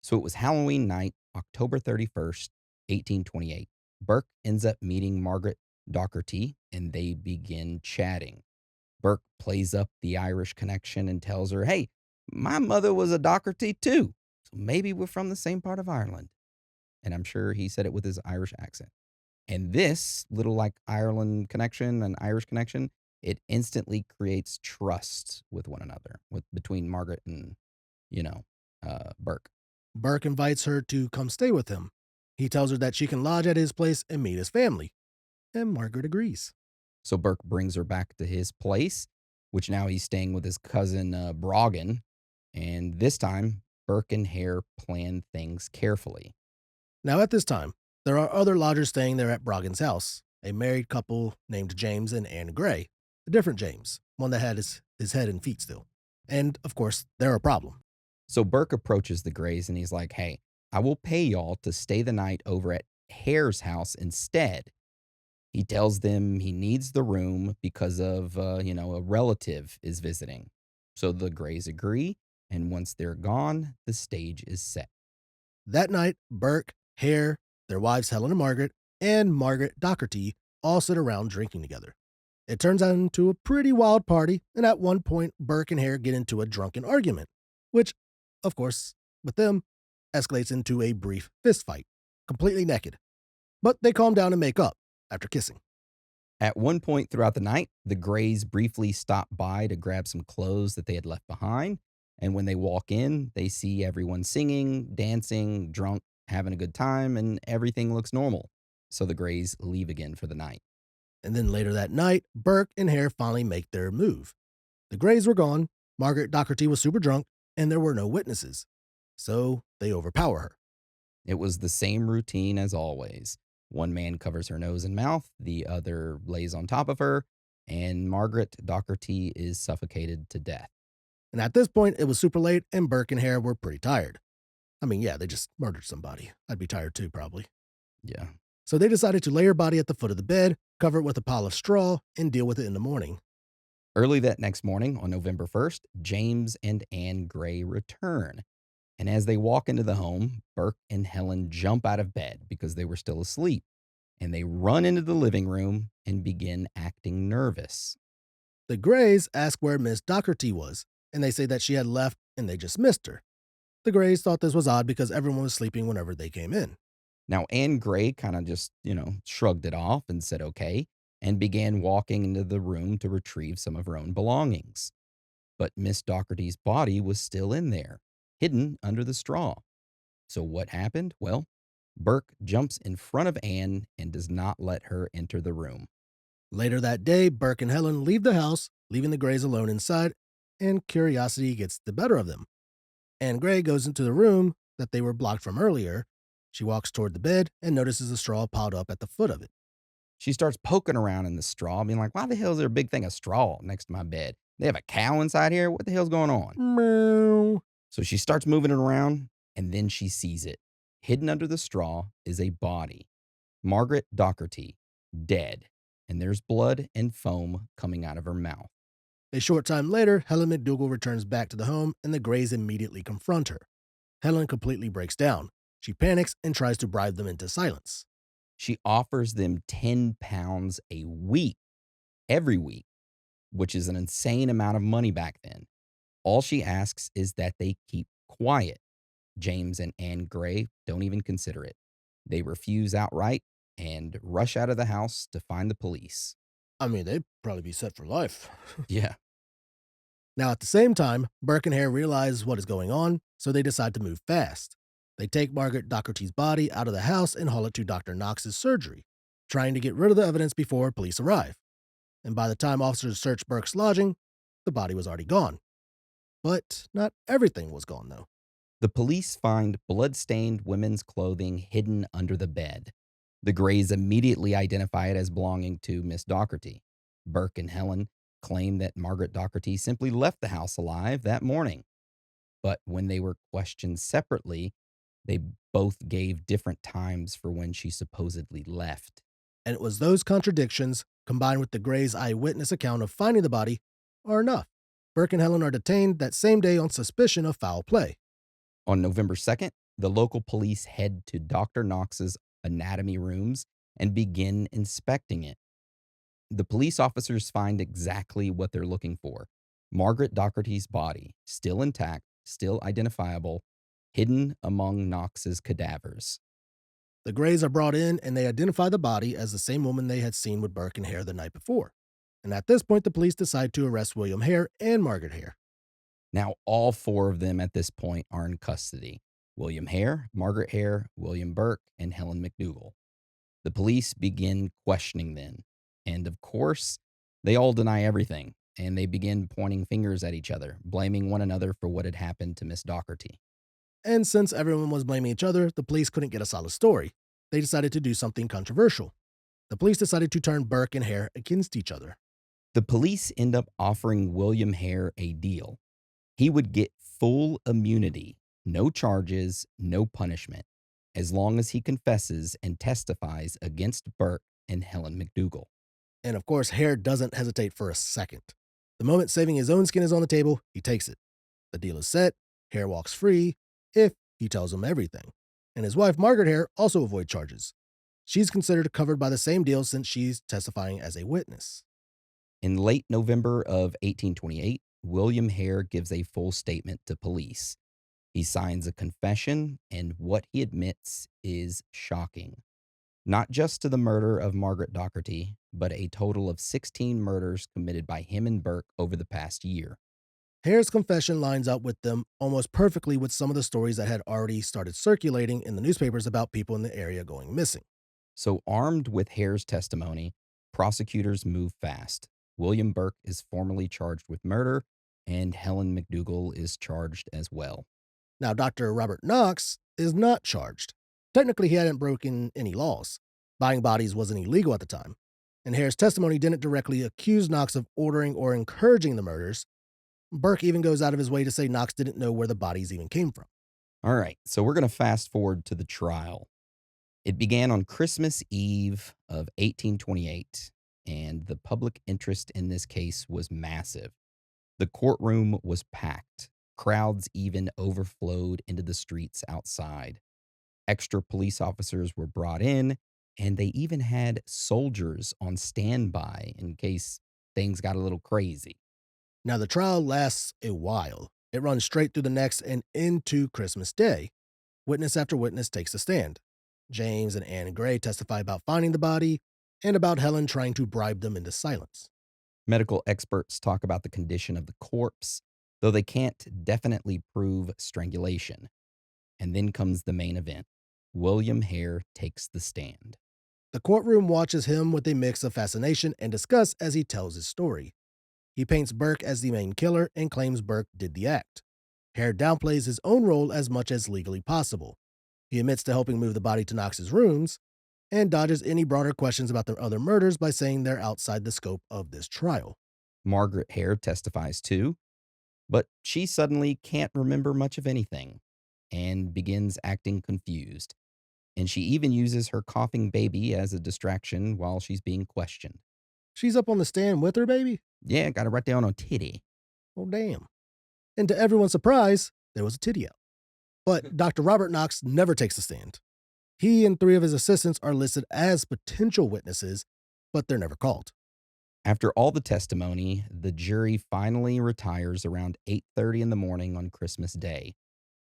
So it was Halloween night, October 31st, 1828. Burke ends up meeting Margaret Docherty, and they begin chatting. Burke plays up the Irish connection and tells her, hey, my mother was a Docherty too, so maybe we're from the same part of Ireland. And I'm sure he said it with his Irish accent. And this little like Ireland connection and Irish connection, it instantly creates trust with one another, between Margaret and, Burke. Burke invites her to come stay with him. He tells her that she can lodge at his place and meet his family. And Margaret agrees. So Burke brings her back to his place, which now he's staying with his cousin Brogan. And this time, Burke and Hare plan things carefully. Now, at this time, there are other lodgers staying there at Brogan's house, a married couple named James and Anne Gray, a different James, one that had his head and feet still. And, of course, they're a problem. So Burke approaches the Grays and he's like, hey, I will pay y'all to stay the night over at Hare's house instead. He tells them he needs the room because of, a relative is visiting. So the Grays agree, and once they're gone, the stage is set. That night, Burke, Hare, their wives Helen and Margaret Docherty all sit around drinking together. It turns out into a pretty wild party, and at one point, Burke and Hare get into a drunken argument, which, of course, with them, escalates into a brief fist fight, completely naked. But they calm down and make up after kissing. At one point throughout the night, the Grays briefly stop by to grab some clothes that they had left behind. And when they walk in, they see everyone singing, dancing, drunk, having a good time, and everything looks normal. So the Grays leave again for the night. And then later that night, Burke and Hare finally make their move. The Grays were gone, Margaret Docherty was super drunk, and there were no witnesses. So they overpower her. It was the same routine as always. One man covers her nose and mouth, the other lays on top of her, and Margaret Docherty is suffocated to death. And at this point, it was super late, and Burke and Hare were pretty tired. I mean, yeah, they just murdered somebody. I'd be tired too, probably. Yeah. So they decided to lay her body at the foot of the bed, cover it with a pile of straw, and deal with it in the morning. Early that next morning, on November 1st, James and Anne Gray return. And as they walk into the home, Burke and Helen jump out of bed because they were still asleep. And they run into the living room and begin acting nervous. The Grays ask where Miss Docherty was, and they say that she had left and they just missed her. The Grays thought this was odd because everyone was sleeping whenever they came in. Now, Anne Gray kind of just, shrugged it off and said okay, and began walking into the room to retrieve some of her own belongings. But Miss Docherty's body was still in there, hidden under the straw. So what happened? Well, Burke jumps in front of Anne and does not let her enter the room. Later that day, Burke and Helen leave the house, leaving the Grays alone inside, and curiosity gets the better of them. Anne Gray goes into the room that they were blocked from earlier, She walks toward the bed and notices a straw piled up at the foot of it. She starts poking around in the straw, being like, why the hell is there a big thing of straw next to my bed? They have a cow inside here? What the hell's going on? Meow. So she starts moving it around, and then she sees it. Hidden under the straw is a body. Margaret Docherty, dead. And there's blood and foam coming out of her mouth. A short time later, Helen McDougal returns back to the home and the Greys immediately confront her. Helen completely breaks down. She panics and tries to bribe them into silence. She offers them £10 a week, every week, which is an insane amount of money back then. All she asks is that they keep quiet. James and Anne Gray don't even consider it. They refuse outright and rush out of the house to find the police. I mean, they'd probably be set for life. Yeah. Now, at the same time, Burke and Hare realize what is going on, so they decide to move fast. They take Margaret Docherty's body out of the house and haul it to Dr. Knox's surgery, trying to get rid of the evidence before police arrive. And by the time officers searched Burke's lodging, the body was already gone. But not everything was gone, though. The police find blood-stained women's clothing hidden under the bed. The Greys immediately identify it as belonging to Miss Docherty. Burke and Helen claim that Margaret Docherty simply left the house alive that morning. But when they were questioned separately, they both gave different times for when she supposedly left. And it was those contradictions, combined with the Greys' eyewitness account of finding the body, are enough. Burke and Helen are detained that same day on suspicion of foul play. On November 2nd, the local police head to Dr. Knox's anatomy rooms and begin inspecting it. The police officers find exactly what they're looking for. Margaret Docherty's body, still intact, still identifiable, hidden among Knox's cadavers. The Greys are brought in and they identify the body as the same woman they had seen with Burke and Hare the night before. And at this point, the police decide to arrest William Hare and Margaret Hare. Now, all four of them at this point are in custody. William Hare, Margaret Hare, William Burke, and Helen McDougal. The police begin questioning them. And of course, they all deny everything, and they begin pointing fingers at each other, blaming one another for what had happened to Miss Docherty. And since everyone was blaming each other, the police couldn't get a solid story. They decided to do something controversial. The police decided to turn Burke and Hare against each other. The police end up offering William Hare a deal. He would get full immunity, no charges, no punishment, as long as he confesses and testifies against Burke and Helen McDougal. And of course, Hare doesn't hesitate for a second. The moment saving his own skin is on the table, he takes it. The deal is set. Hare walks free if he tells him everything. And his wife, Margaret Hare, also avoids charges. She's considered covered by the same deal since she's testifying as a witness. In late November of 1828, William Hare gives a full statement to police. He signs a confession, and what he admits is shocking. Not just to the murder of Margaret Docherty, but a total of 16 murders committed by him and Burke over the past year. Hare's confession lines up with them almost perfectly with some of the stories that had already started circulating in the newspapers about people in the area going missing. So, armed with Hare's testimony, prosecutors move fast. William Burke is formally charged with murder, and Helen McDougal is charged as well. Now, Dr. Robert Knox is not charged. Technically, he hadn't broken any laws. Buying bodies wasn't illegal at the time. And Hare's testimony didn't directly accuse Knox of ordering or encouraging the murders. Burke even goes out of his way to say Knox didn't know where the bodies even came from. All right, so we're going to fast forward to the trial. It began on Christmas Eve of 1828, and the public interest in this case was massive. The courtroom was packed. Crowds even overflowed into the streets outside. Extra police officers were brought in, and they even had soldiers on standby in case things got a little crazy. Now, the trial lasts a while. It runs straight through the next and into Christmas Day. Witness after witness takes a stand. James and Anne Gray testify about finding the body and about Helen trying to bribe them into silence. Medical experts talk about the condition of the corpse, though they can't definitely prove strangulation. And then comes the main event. William Hare takes the stand. The courtroom watches him with a mix of fascination and disgust as he tells his story. He paints Burke as the main killer and claims Burke did the act. Hare downplays his own role as much as legally possible. He admits to helping move the body to Knox's rooms and dodges any broader questions about their other murders by saying they're outside the scope of this trial. Margaret Hare testifies too, but she suddenly can't remember much of anything and begins acting confused. And she even uses her coughing baby as a distraction while she's being questioned. She's up on the stand with her baby? Yeah, got to write down on titty. Oh, damn. And to everyone's surprise, there was a titty out. But Dr. Robert Knox never takes the stand. He and three of his assistants are listed as potential witnesses, but they're never called. After all the testimony, the jury finally retires around 8:30 in the morning on Christmas Day.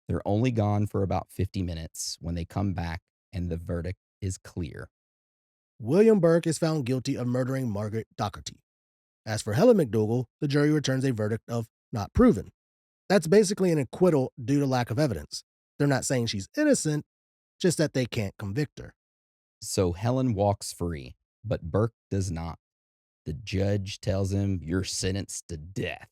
They're only gone for about 50 minutes when they come back and the verdict is clear. William Burke is found guilty of murdering Margaret Docherty. As for Helen McDougal, the jury returns a verdict of not proven. That's basically an acquittal due to lack of evidence. They're not saying she's innocent, just that they can't convict her. So Helen walks free, but Burke does not. The judge tells him, "You're sentenced to death."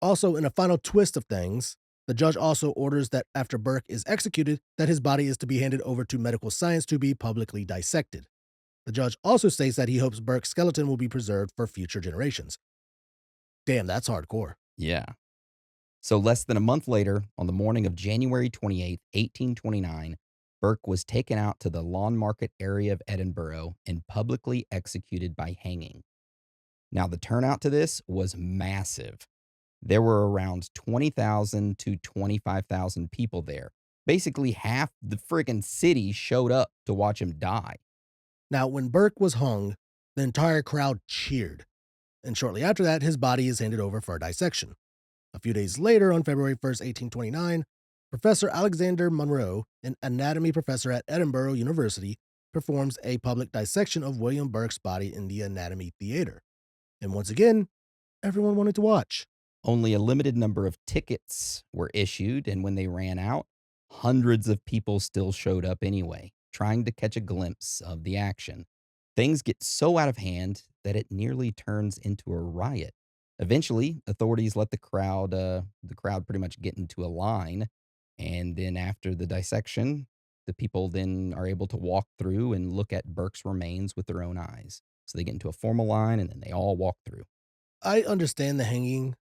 Also, in a final twist of things, the judge also orders that after Burke is executed, that his body is to be handed over to medical science to be publicly dissected. The judge also states that he hopes Burke's skeleton will be preserved for future generations. Damn, that's hardcore. Yeah. So less than a month later, on the morning of January 28th, 1829, Burke was taken out to the Lawn Market area of Edinburgh and publicly executed by hanging. Now, the turnout to this was massive. There were around 20,000 to 25,000 people there. Basically, half the friggin' city showed up to watch him die. Now, when Burke was hung, the entire crowd cheered. And shortly after that, his body is handed over for dissection. A few days later, on February 1st, 1829, Professor Alexander Munro, an anatomy professor at Edinburgh University, performs a public dissection of William Burke's body in the Anatomy Theatre. And once again, everyone wanted to watch. Only a limited number of tickets were issued, and when they ran out, hundreds of people still showed up anyway, trying to catch a glimpse of the action. Things get so out of hand that it nearly turns into a riot. Eventually, authorities let the crowd pretty much get into a line, and then after the dissection, the people then are able to walk through and look at Burke's remains with their own eyes. So they get into a formal line, and then they all walk through. I understand the hanging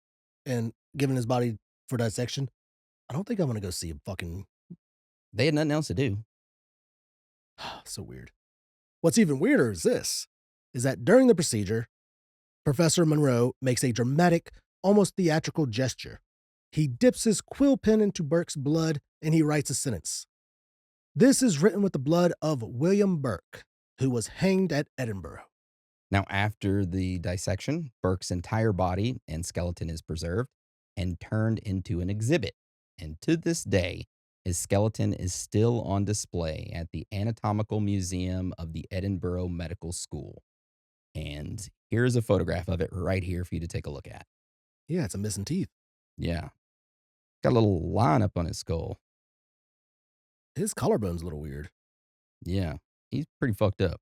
and giving his body for dissection. I don't think I'm going to go see a fucking. They had nothing else to do. So weird. What's even weirder is that during the procedure, Professor Munro makes a dramatic, almost theatrical gesture. He dips his quill pen into Burke's blood and he writes a sentence. This is written with the blood of William Burke, who was hanged at Edinburgh. Now, after the dissection, Burke's entire body and skeleton is preserved and turned into an exhibit. And to this day, his skeleton is still on display at the Anatomical Museum of the Edinburgh Medical School. And here's a photograph of it right here for you to take a look at. Yeah, it's a missing teeth. Yeah. Got a little line up on his skull. His collarbone's a little weird. Yeah. He's pretty fucked up.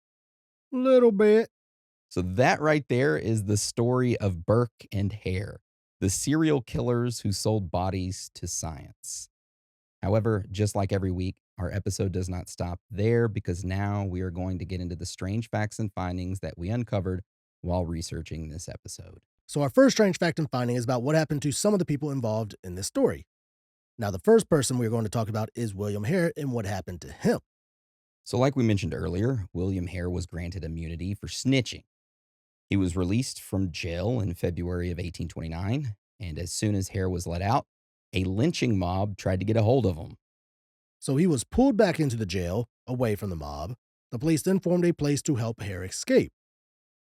Little bit. So that right there is the story of Burke and Hare, the serial killers who sold bodies to science. However, just like every week, our episode does not stop there because now we are going to get into the strange facts and findings that we uncovered while researching this episode. So our first strange fact and finding is about what happened to some of the people involved in this story. Now, the first person we're going to talk about is William Hare and what happened to him. So like we mentioned earlier, William Hare was granted immunity for snitching. He was released from jail in February of 1829, and as soon as Hare was let out, a lynching mob tried to get a hold of him. So he was pulled back into the jail, away from the mob. The police then formed a place to help Hare escape.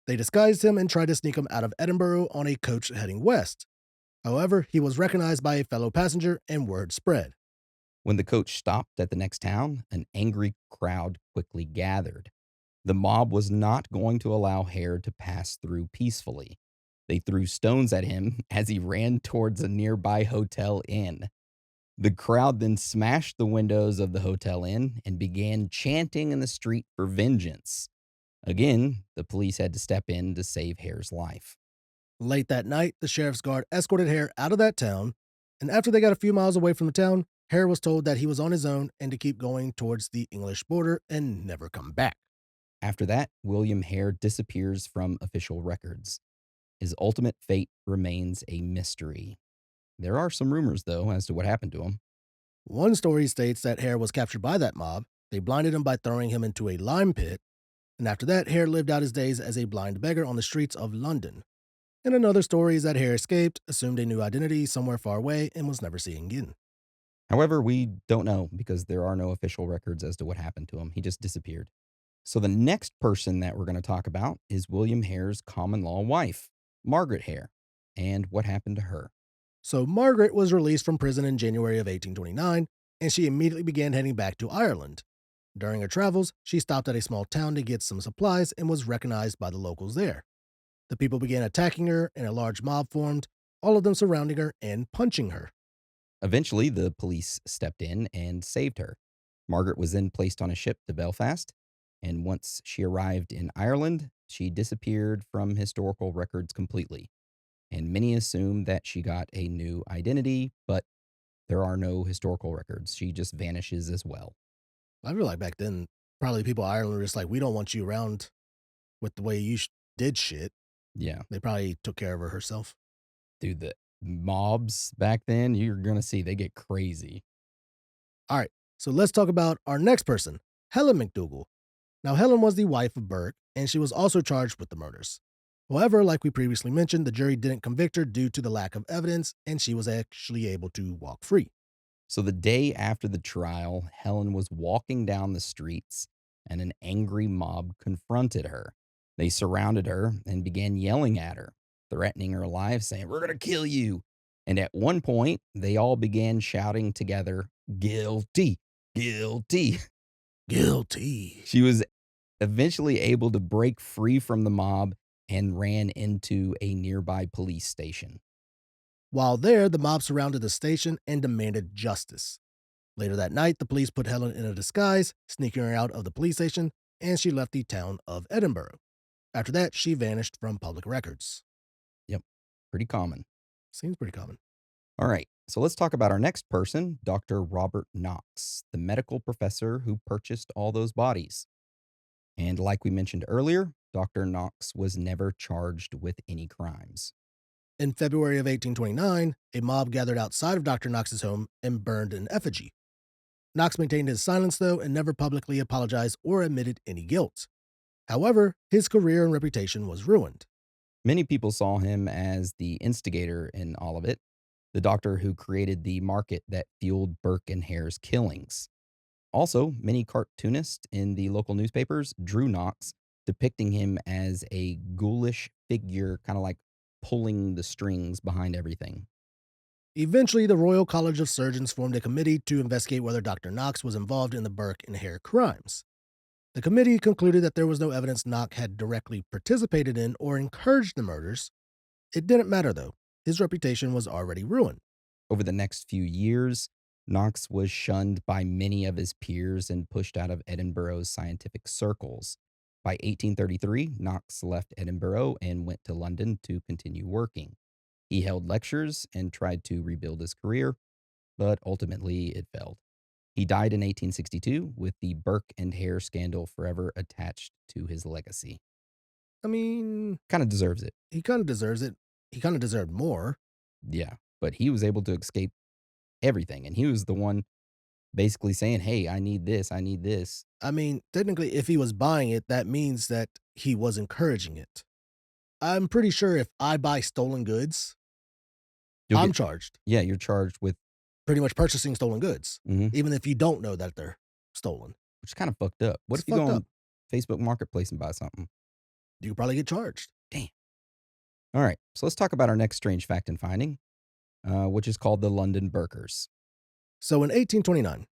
They disguised him and tried to sneak him out of Edinburgh on a coach heading west. However, he was recognized by a fellow passenger and word spread. When the coach stopped at the next town, an angry crowd quickly gathered. The mob was not going to allow Hare to pass through peacefully. They threw stones at him as he ran towards a nearby hotel inn. The crowd then smashed the windows of the hotel inn and began chanting in the street for vengeance. Again, the police had to step in to save Hare's life. Late that night, the sheriff's guard escorted Hare out of that town, and after they got a few miles away from the town, Hare was told that he was on his own and to keep going towards the English border and never come back. After that, William Hare disappears from official records. His ultimate fate remains a mystery. There are some rumors, though, as to what happened to him. One story states that Hare was captured by that mob. They blinded him by throwing him into a lime pit, and after that, Hare lived out his days as a blind beggar on the streets of London. And another story is that Hare escaped, assumed a new identity somewhere far away, and was never seen again. However, we don't know because there are no official records as to what happened to him. He just disappeared. So the next person that we're going to talk about is William Hare's common law wife, Margaret Hare, and what happened to her. So Margaret was released from prison in January of 1829, and she immediately began heading back to Ireland. During her travels, she stopped at a small town to get some supplies and was recognized by the locals there. The people began attacking her, and a large mob formed, all of them surrounding her and punching her. Eventually, the police stepped in and saved her. Margaret was then placed on a ship to Belfast, and once she arrived in Ireland, she disappeared from historical records completely. And many assume that she got a new identity, but there are no historical records. She just vanishes as well. I feel like back then, probably people in Ireland were just like, we don't want you around with the way you did shit. Yeah. They probably took care of her herself. Dude, the mobs back then, you're going to see they get crazy. All right, so let's talk about our next person, Helen McDougall. Now, Helen was the wife of Burke, and she was also charged with the murders. However, like we previously mentioned, the jury didn't convict her due to the lack of evidence, and she was actually able to walk free. So the day after the trial, Helen was walking down the streets and an angry mob confronted her. They surrounded her and began yelling at her, threatening her life, saying, "We're going to kill you." And at one point, they all began shouting together, "Guilty, guilty." Guilty. She was eventually able to break free from the mob and ran into a nearby police station. While there, the mob surrounded the station and demanded justice. Later that night, the police put Helen in a disguise, sneaking her out of the police station, and she left the town of Edinburgh. After that, she vanished from public records. Yep, pretty common. Seems pretty common. All right, so let's talk about our next person, Dr. Robert Knox, the medical professor who purchased all those bodies. And like we mentioned earlier, Dr. Knox was never charged with any crimes. In February of 1829, a mob gathered outside of Dr. Knox's home and burned an effigy. Knox maintained his silence, though, and never publicly apologized or admitted any guilt. However, his career and reputation was ruined. Many people saw him as the instigator in all of it, the doctor who created the market that fueled Burke and Hare's killings. Also, many cartoonists in the local newspapers drew Knox, depicting him as a ghoulish figure, kind of like pulling the strings behind everything. Eventually, the Royal College of Surgeons formed a committee to investigate whether Dr. Knox was involved in the Burke and Hare crimes. The committee concluded that there was no evidence Knox had directly participated in or encouraged the murders. It didn't matter, though. His reputation was already ruined. Over the next few years, Knox was shunned by many of his peers and pushed out of Edinburgh's scientific circles. By 1833, Knox left Edinburgh and went to London to continue working. He held lectures and tried to rebuild his career, but ultimately it failed. He died in 1862 with the Burke and Hare scandal forever attached to his legacy. I mean, Kind of deserves it. he kind of deserves it. He kind of deserved more. Yeah, but he was able to escape everything, and he was the one basically saying, "Hey, I need this, I need this." I mean, technically, if he was buying it, that means that he was encouraging it. I'm pretty sure if I buy stolen goods, You'll I'm get charged. Yeah, you're charged with Pretty much purchasing stolen goods, mhm, even if you don't know that they're stolen. which is kinda fucked up. What It's if you go fucked on up. Facebook Marketplace and buy something? You could probably get charged. Damn. Alright, so let's talk about our next strange fact and finding, which is called the London Burkers. So in 1829,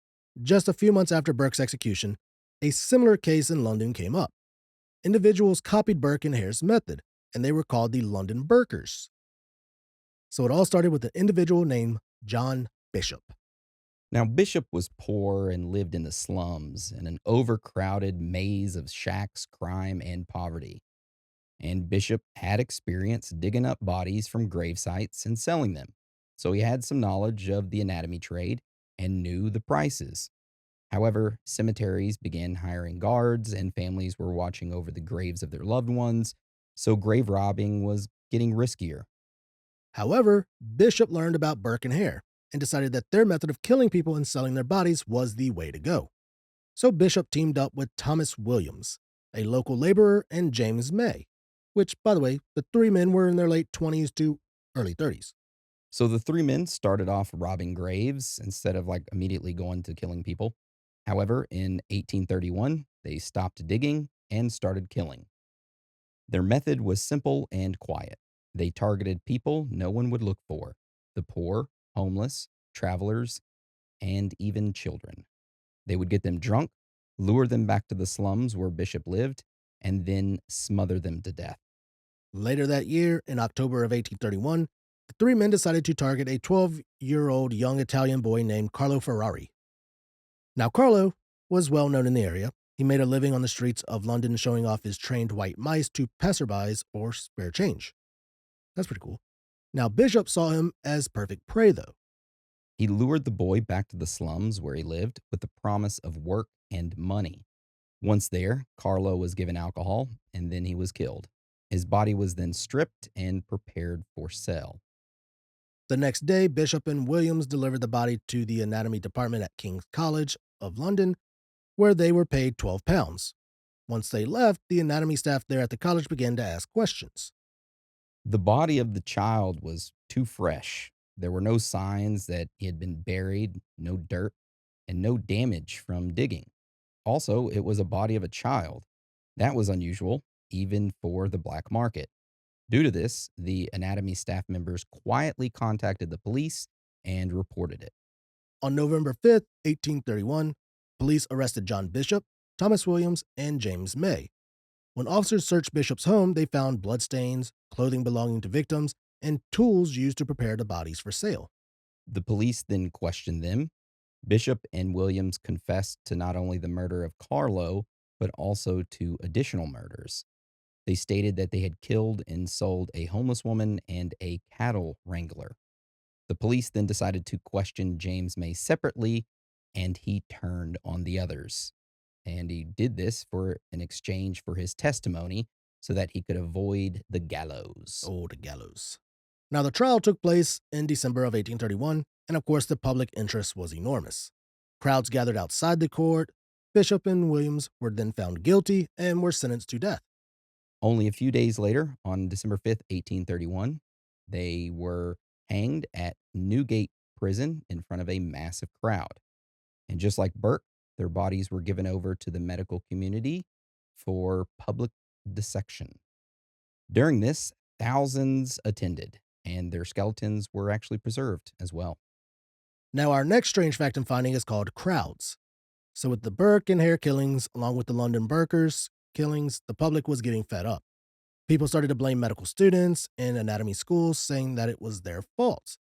just a few months after Burke's execution, a similar case in London came up. Individuals copied Burke and Hare's method, and they were called the London Burkers. So it all started with an individual named John Bishop. Now, Bishop was poor and lived in the slums in an overcrowded maze of shacks, crime, and poverty. And Bishop had experience digging up bodies from grave sites and selling them. So he had some knowledge of the anatomy trade, and knew the prices. However, cemeteries began hiring guards and families were watching over the graves of their loved ones, so grave robbing was getting riskier. However, Bishop learned about Burke and Hare and decided that their method of killing people and selling their bodies was the way to go. So Bishop teamed up with Thomas Williams, a local laborer, and James May, which, by the way, the three men were in their late 20s to early 30s. So the three men started off robbing graves instead of like immediately going to killing people. However, in 1831, they stopped digging and started killing. Their method was simple and quiet. They targeted people no one would look for: the poor, homeless, travelers, and even children. They would get them drunk, lure them back to the slums where Bishop lived, and then smother them to death. Later that year, in October of 1831, the three men decided to target a 12-year-old young Italian boy named Carlo Ferrari. Now, Carlo was well known in the area. He made a living on the streets of London showing off his trained white mice to passerbys or spare change. That's pretty cool. Now, Bishop saw him as perfect prey, though. He lured the boy back to the slums where he lived with the promise of work and money. Once there, Carlo was given alcohol and then he was killed. His body was then stripped and prepared for sale. The next day, Bishop and Williams delivered the body to the anatomy department at King's College of London, where they were paid £12. Once they left, the anatomy staff there at the college began to ask questions. The body of the child was too fresh. There were no signs that he had been buried, no dirt, and no damage from digging. Also, it was a body of a child. That was unusual, even for the black market. Due to this, the anatomy staff members quietly contacted the police and reported it. On November 5th, 1831, police arrested John Bishop, Thomas Williams, and James May. When officers searched Bishop's home, they found bloodstains, clothing belonging to victims, and tools used to prepare the bodies for sale. The police then questioned them. Bishop and Williams confessed to not only the murder of Carlo, but also to additional murders. They stated that they had killed and sold a homeless woman and a cattle wrangler. The police then decided to question James May separately, and he turned on the others. And he did this for an exchange for his testimony so that he could avoid the gallows. Oh, the gallows. Now, the trial took place in December of 1831, and of course, the public interest was enormous. Crowds gathered outside the court. Bishop and Williams were then found guilty and were sentenced to death. Only a few days later, on December 5th, 1831, they were hanged at Newgate Prison in front of a massive crowd. And just like Burke, their bodies were given over to the medical community for public dissection. During this, thousands attended, and their skeletons were actually preserved as well. Now, our next strange fact and finding is called crowds. So, with the Burke and Hare killings, along with the London Burkers killings, the public was getting fed up. People started to blame medical students and anatomy schools, saying that it was their fault.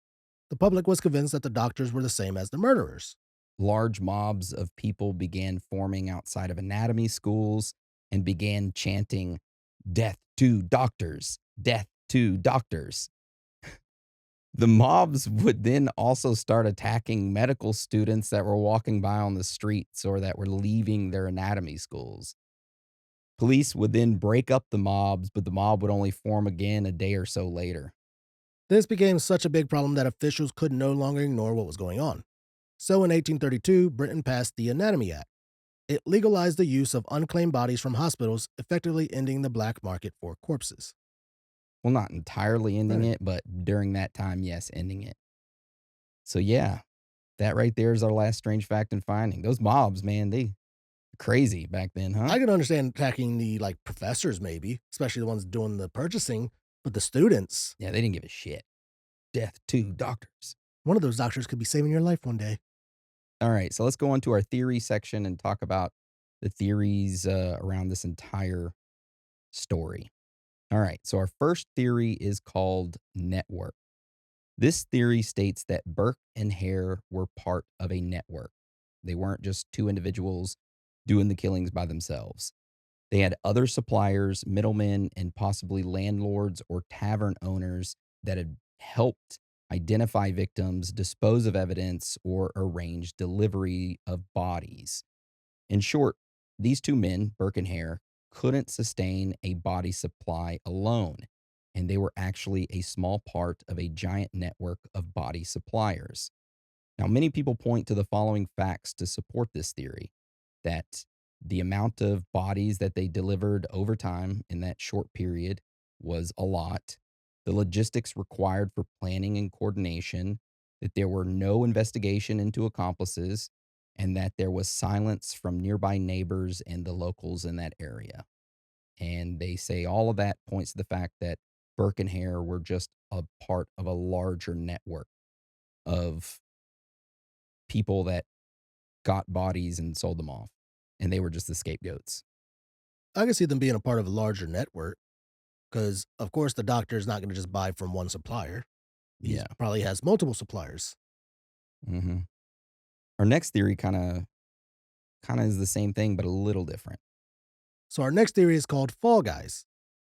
The public was convinced that the doctors were the same as the murderers. Large mobs of people began forming outside of anatomy schools and began chanting, "Death to doctors! Death to doctors!" The mobs would then also start attacking medical students that were walking by on the streets or that were leaving their anatomy schools. Police would then break up the mobs, but the mob would only form again a day or so later. This became such a big problem that officials could no longer ignore what was going on. So in 1832, Britain passed the Anatomy Act. It legalized the use of unclaimed bodies from hospitals, effectively ending the black market for corpses. Well, not entirely ending Right. it, but during that time, yes, ending it. So yeah, that right there is our last strange fact and finding. Those mobs, man, they crazy back then, huh? I can understand attacking the professors, maybe, especially the ones doing the purchasing, but the students, Yeah, they didn't give a shit. Death to doctors. one of those doctors could be saving your life one day. All right, so let's go on to our theory section and talk about the theories around this entire story. All right, so our first theory is called network. This theory states that Burke and Hare were part of a network. They weren't just two individuals doing the killings by themselves. They had other suppliers, middlemen, and possibly landlords or tavern owners that had helped identify victims, dispose of evidence, or arrange delivery of bodies. In short, these two men, Burke and Hare, couldn't sustain a body supply alone, and they were actually a small part of a giant network of body suppliers. Now, many people point to the following facts to support this theory: that the amount of bodies that they delivered over time in that short period was a lot, the logistics required for planning and coordination, that there were no investigation into accomplices, and that there was silence from nearby neighbors and the locals in that area. And they say all of that points to the fact that Burke and Hare were just a part of a larger network of people that got bodies and sold them off, and they were just the scapegoats. I can see them being a part of a larger network because, of course, the doctor is not going to just buy from one supplier. He Yeah. probably has multiple suppliers. Mhm. Our next theory kinda is the same thing, but a little different. So our next theory is called Fall Guys.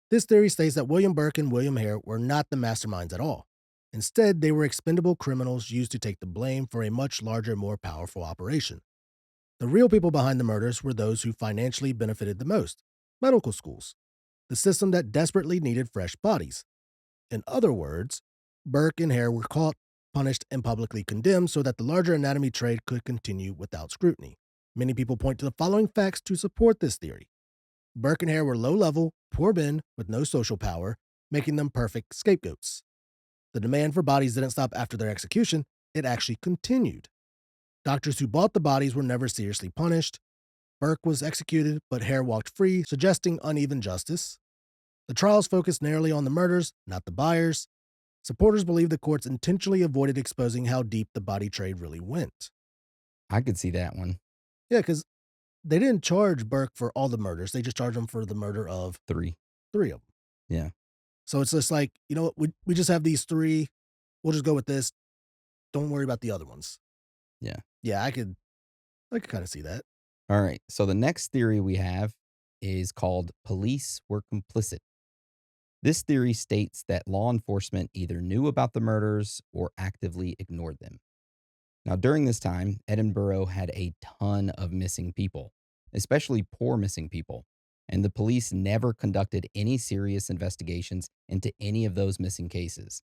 This theory states that William Burke and William Hare were not the masterminds at all. Instead, they were expendable criminals used to take the blame for a much larger, more powerful operation. The real people behind the murders were those who financially benefited the most: medical schools, the system that desperately needed fresh bodies. In other words, Burke and Hare were caught, punished, and publicly condemned so that the larger anatomy trade could continue without scrutiny. Many people point to the following facts to support this theory. Burke and Hare were low level, poor men with no social power, making them perfect scapegoats. The demand for bodies didn't stop after their execution, it actually continued. Doctors who bought the bodies were never seriously punished. Burke was executed, but Hare walked free, suggesting uneven justice. The trials focused narrowly on the murders, not the buyers. Supporters believe the courts intentionally avoided exposing how deep the body trade really went. I could see that one. Yeah, because they didn't charge Burke for all the murders. They just charged him for the murder of 3. three of them. Yeah. So it's just like, you know what, we just have these three. We'll just go with this. Don't worry about the other ones. Yeah. Yeah, I could kind of see that. Alright, so the next theory we have is called police were complicit. This theory states that law enforcement either knew about the murders or actively ignored them. Now, during this time, Edinburgh had a ton of missing people, especially poor missing people, and the police never conducted any serious investigations into any of those missing cases.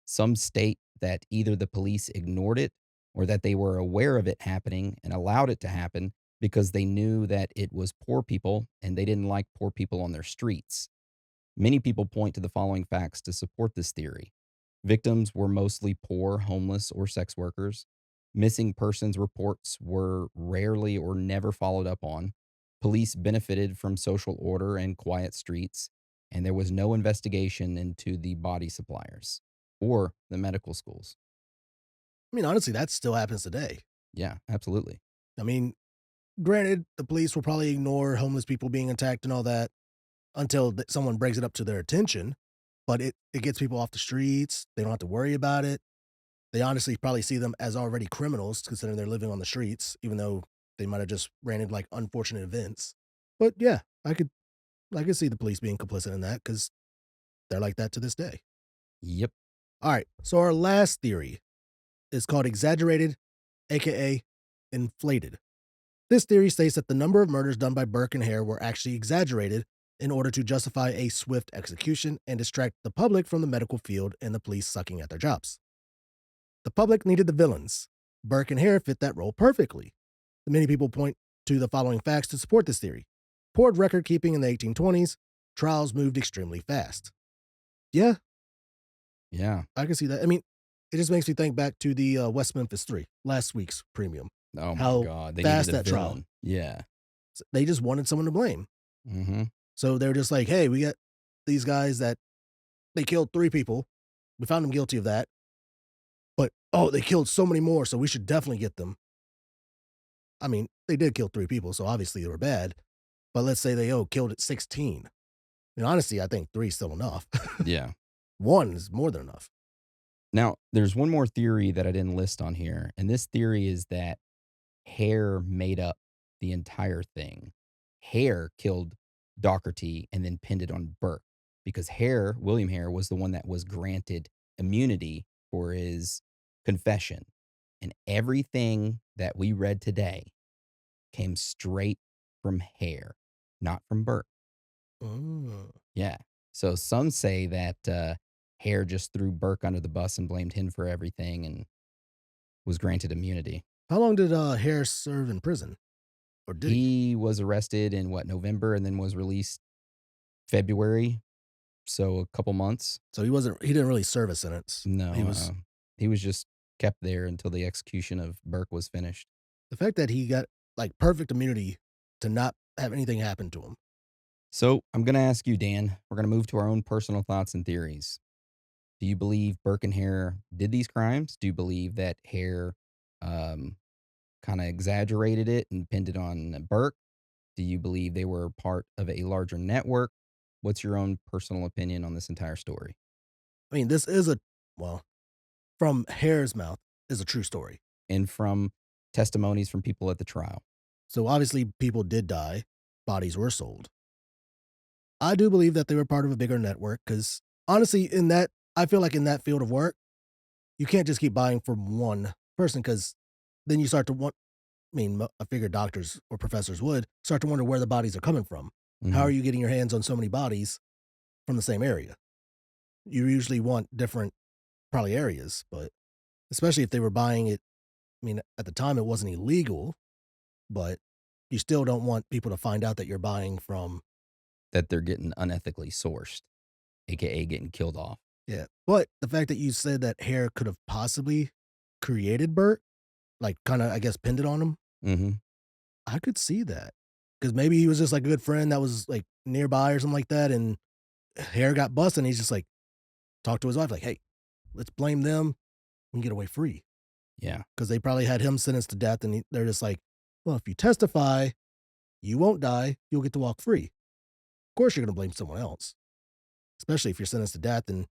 Some state that either the police ignored it or that they were aware of it happening and allowed it to happen because they knew that it was poor people and they didn't like poor people on their streets. Many people point to the following facts to support this theory. Victims were mostly poor, homeless, or sex workers. Missing persons reports were rarely or never followed up on. Police benefited from social order and quiet streets, and there was no investigation into the body suppliers or the medical schools. I mean, honestly, that still happens today. Yeah, absolutely. I mean, granted, the police will probably ignore homeless people being attacked and all that until someone brings it up to their attention, but it gets people off the streets. They don't have to worry about it. They honestly probably see them as already criminals, considering they're living on the streets, even though they might have just ran into like unfortunate events. But yeah, I could see the police being complicit in that because they're like that to this day. Yep. All right, so our last theory is called exaggerated, aka inflated. This theory states that the number of murders done by Burke and Hare were actually exaggerated in order to justify a swift execution and distract the public from the medical field and the police sucking at their jobs. The public needed the villains. Burke and Hare fit that role perfectly. Many people point to the following facts to support this theory. Poor record keeping in the 1820s, trials moved extremely fast. Yeah, Yeah. I can see that. I mean, it just makes me think back to the West Memphis 3, last week's premium. Oh my How God. They needed fast a that trial. villain. Yeah. They just wanted someone to blame. Mm-hmm. So they're just like, hey, we got these guys that they killed three people. We found them guilty of that. But, oh, they killed so many more, so we should definitely get them. I mean, they did kill three people, so obviously they were bad. But let's say they, killed at 16. Honestly, I think three is still enough. Yeah. One is more than enough. Now, there's one more theory that I didn't list on here, and this theory is that Hare made up the entire thing. Hare killed Docherty and then pinned it on Burke because Hare, William Hare, was the one that was granted immunity for his confession. And everything that we read today came straight from Hare, not from Burke. Mm. Yeah. So some say that Hare just threw Burke under the bus and blamed him for everything and was granted immunity. How long did Hare serve in prison? Or did he? He was arrested in what, November, and then was released February. So a couple months. So he didn't really serve a sentence. He No, was he was just kept there until the execution of Burke was finished. the fact that he got like perfect immunity to not have anything happen to him. So I'm going to ask you, Dan, we're going to move to our own personal thoughts and theories. Do you believe Burke and Hare did these crimes? Do you believe that Hare kind of exaggerated it and pinned it on Burke? Do you believe they were part of a larger network? What's your own personal opinion on this entire story? I mean, this is well, from Hare's mouth is a true story. And from testimonies from people at the trial. So obviously people did die, bodies were sold. I do believe that they were part of a bigger network because honestly, I feel like in that field of work, you can't just keep buying from one person because then you start to want. I mean, I figure doctors or professors would start to wonder where the bodies are coming from. How are Mhm. you getting your hands on so many bodies from the same area? You usually want different, probably areas, but especially if they were buying it. I mean, at the time it wasn't illegal, but you still don't want people to find out that you're buying from. That they're getting unethically sourced, AKA getting killed off. Yeah. But the fact that you said that Hare could have possibly created Bert, like kind of, I guess, pinned it on him, Mhm. I could see that. Because maybe he was just like a good friend that was like nearby or something like that. And Hare got busted and he's just like, talked to his wife, like, hey, let's blame them and get away free. Yeah. Because they probably had him sentenced to death. And they're just like, well, if you testify, you won't die. You'll get to walk free. Of course, you're going to blame someone else, especially if you're sentenced to death and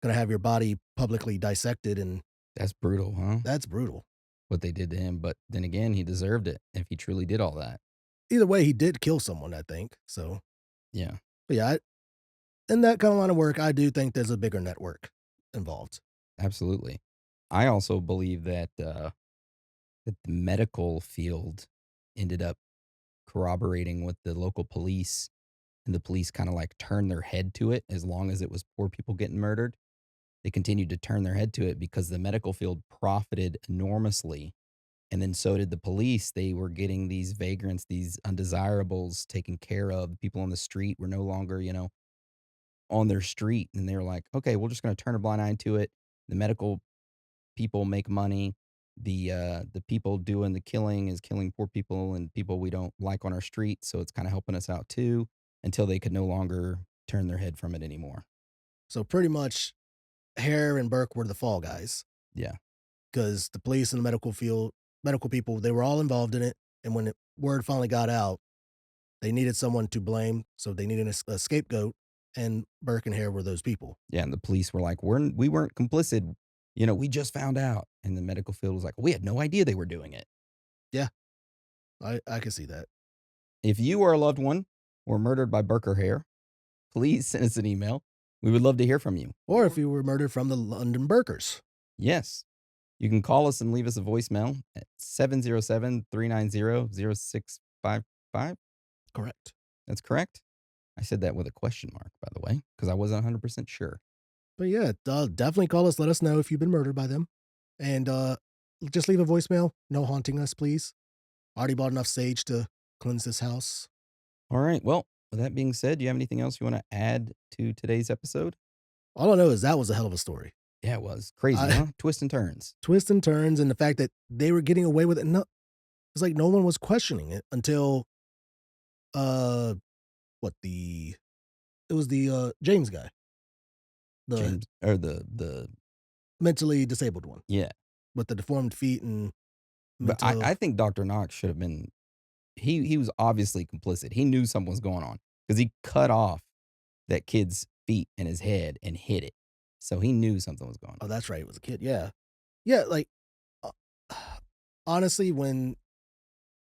going to have your body publicly dissected. And That's brutal, huh? that's brutal. What they did to him, but then again, he deserved it if he truly did all that. Either way, he did kill someone, I think. So, Yeah, but yeah, in that kind of line of work, I do think there's a bigger network involved. absolutely. I also believe that the medical field ended up corroborating with the local police, and the police kinda, like, turned their head to it as long as it was poor people getting murdered. They continued to turn their head to it because the medical field profited enormously, and then so did the police. They were getting these vagrants, these undesirables taken care of. The people on the street were no longer, on their street, and they were like, "Okay, we're just gonna turn a blind eye to it." The medical people make money. The people doing the killing is killing poor people and people we don't like on our street, so it's kinda helping us out too, until they could no longer turn their head from it anymore. So pretty much, Hare and Burke were the fall guys Yeah. because the police and the medical people, they were all involved in it. And when word finally got out, they needed someone to blame, so they needed a scapegoat. And Burke and Hare were those people. Yeah, and the police were like, we weren't complicit, we just found out." And the medical field was like, "We had no idea they were doing it." Yeah, I can see that. If you or a loved one were murdered by Burke or Hare, please send us an email. We would love to hear from you. Or if you were murdered from the London Burkers. Yes. You can call us and leave us a voicemail at 707-390-0655. Correct. That's correct. I said that with a question mark, by the way, because I wasn't 100% sure. But yeah, definitely call us. Let us know if you've been murdered by them. And just leave a voicemail. No haunting us, please. Already bought enough sage to cleanse this house. All right. Well, with that being said, do you have anything else you want to add to today's episode? All I know is that was a hell of a story. Yeah, it was crazy, I, huh? Twists and turns. twists and turns, and the fact that they were getting away with it. No, it's like no one was questioning it until uh what the it was the James guy, the James or the mentally disabled one yeah. with the deformed feet and But I, mental. I think Dr. Knox should have been he was obviously complicit. He knew something was going on because he cut off that kid's feet and his head and hid it. So he knew something was going Oh, on. that's right, it was a kid. Yeah, yeah. Like uh, honestly, when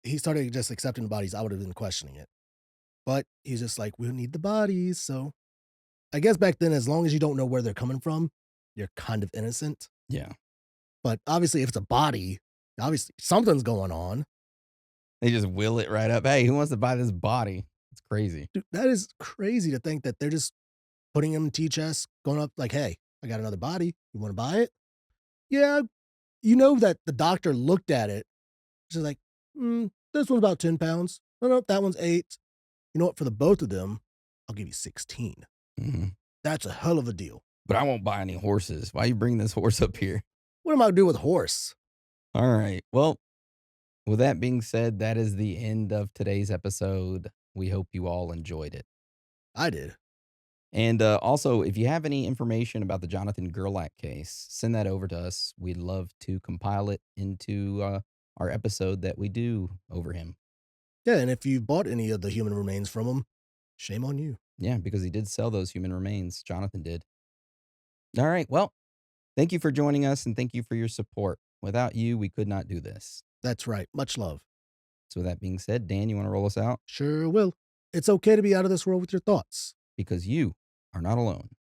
he started just accepting the bodies, I would have been questioning it. But he's just like, we need the bodies. So I guess back then, as long as you don't know where they're coming from, you're kind of innocent. Yeah. But obviously, if it's a body, obviously something's going on. They just will it right up. Hey, who wants to buy this body? It's crazy. Dude, that is crazy to think that they're just putting him in T chest, going up like, "Hey, I got another body. You want to buy it?" Yeah, you know that the doctor looked at it. She's like, "This one's about 10 pounds. No, no, that one's 8. You know what? For the both of them, I'll give you 16. Mhm. That's a hell of a deal. But I won't buy any horses. Why you bring this horse up here? What am I gonna do with a horse?" All right. Well, with that being said, that is the end of today's episode. We hope you all enjoyed it. I did. And also, if you have any information about the Jonathan Gerlach case, send that over to us. We'd love to compile it into our episode that we do over him. Yeah, and if you bought any of the human remains from him, shame on you. Yeah, because he did sell those human remains. Jonathan did. All right. Well, thank you for joining us and thank you for your support. Without you, we could not do this. That's right. Much love. So, with that being said, Dan, you want to roll us out? Sure will. It's okay to be out of this world with your thoughts. Because you are not alone.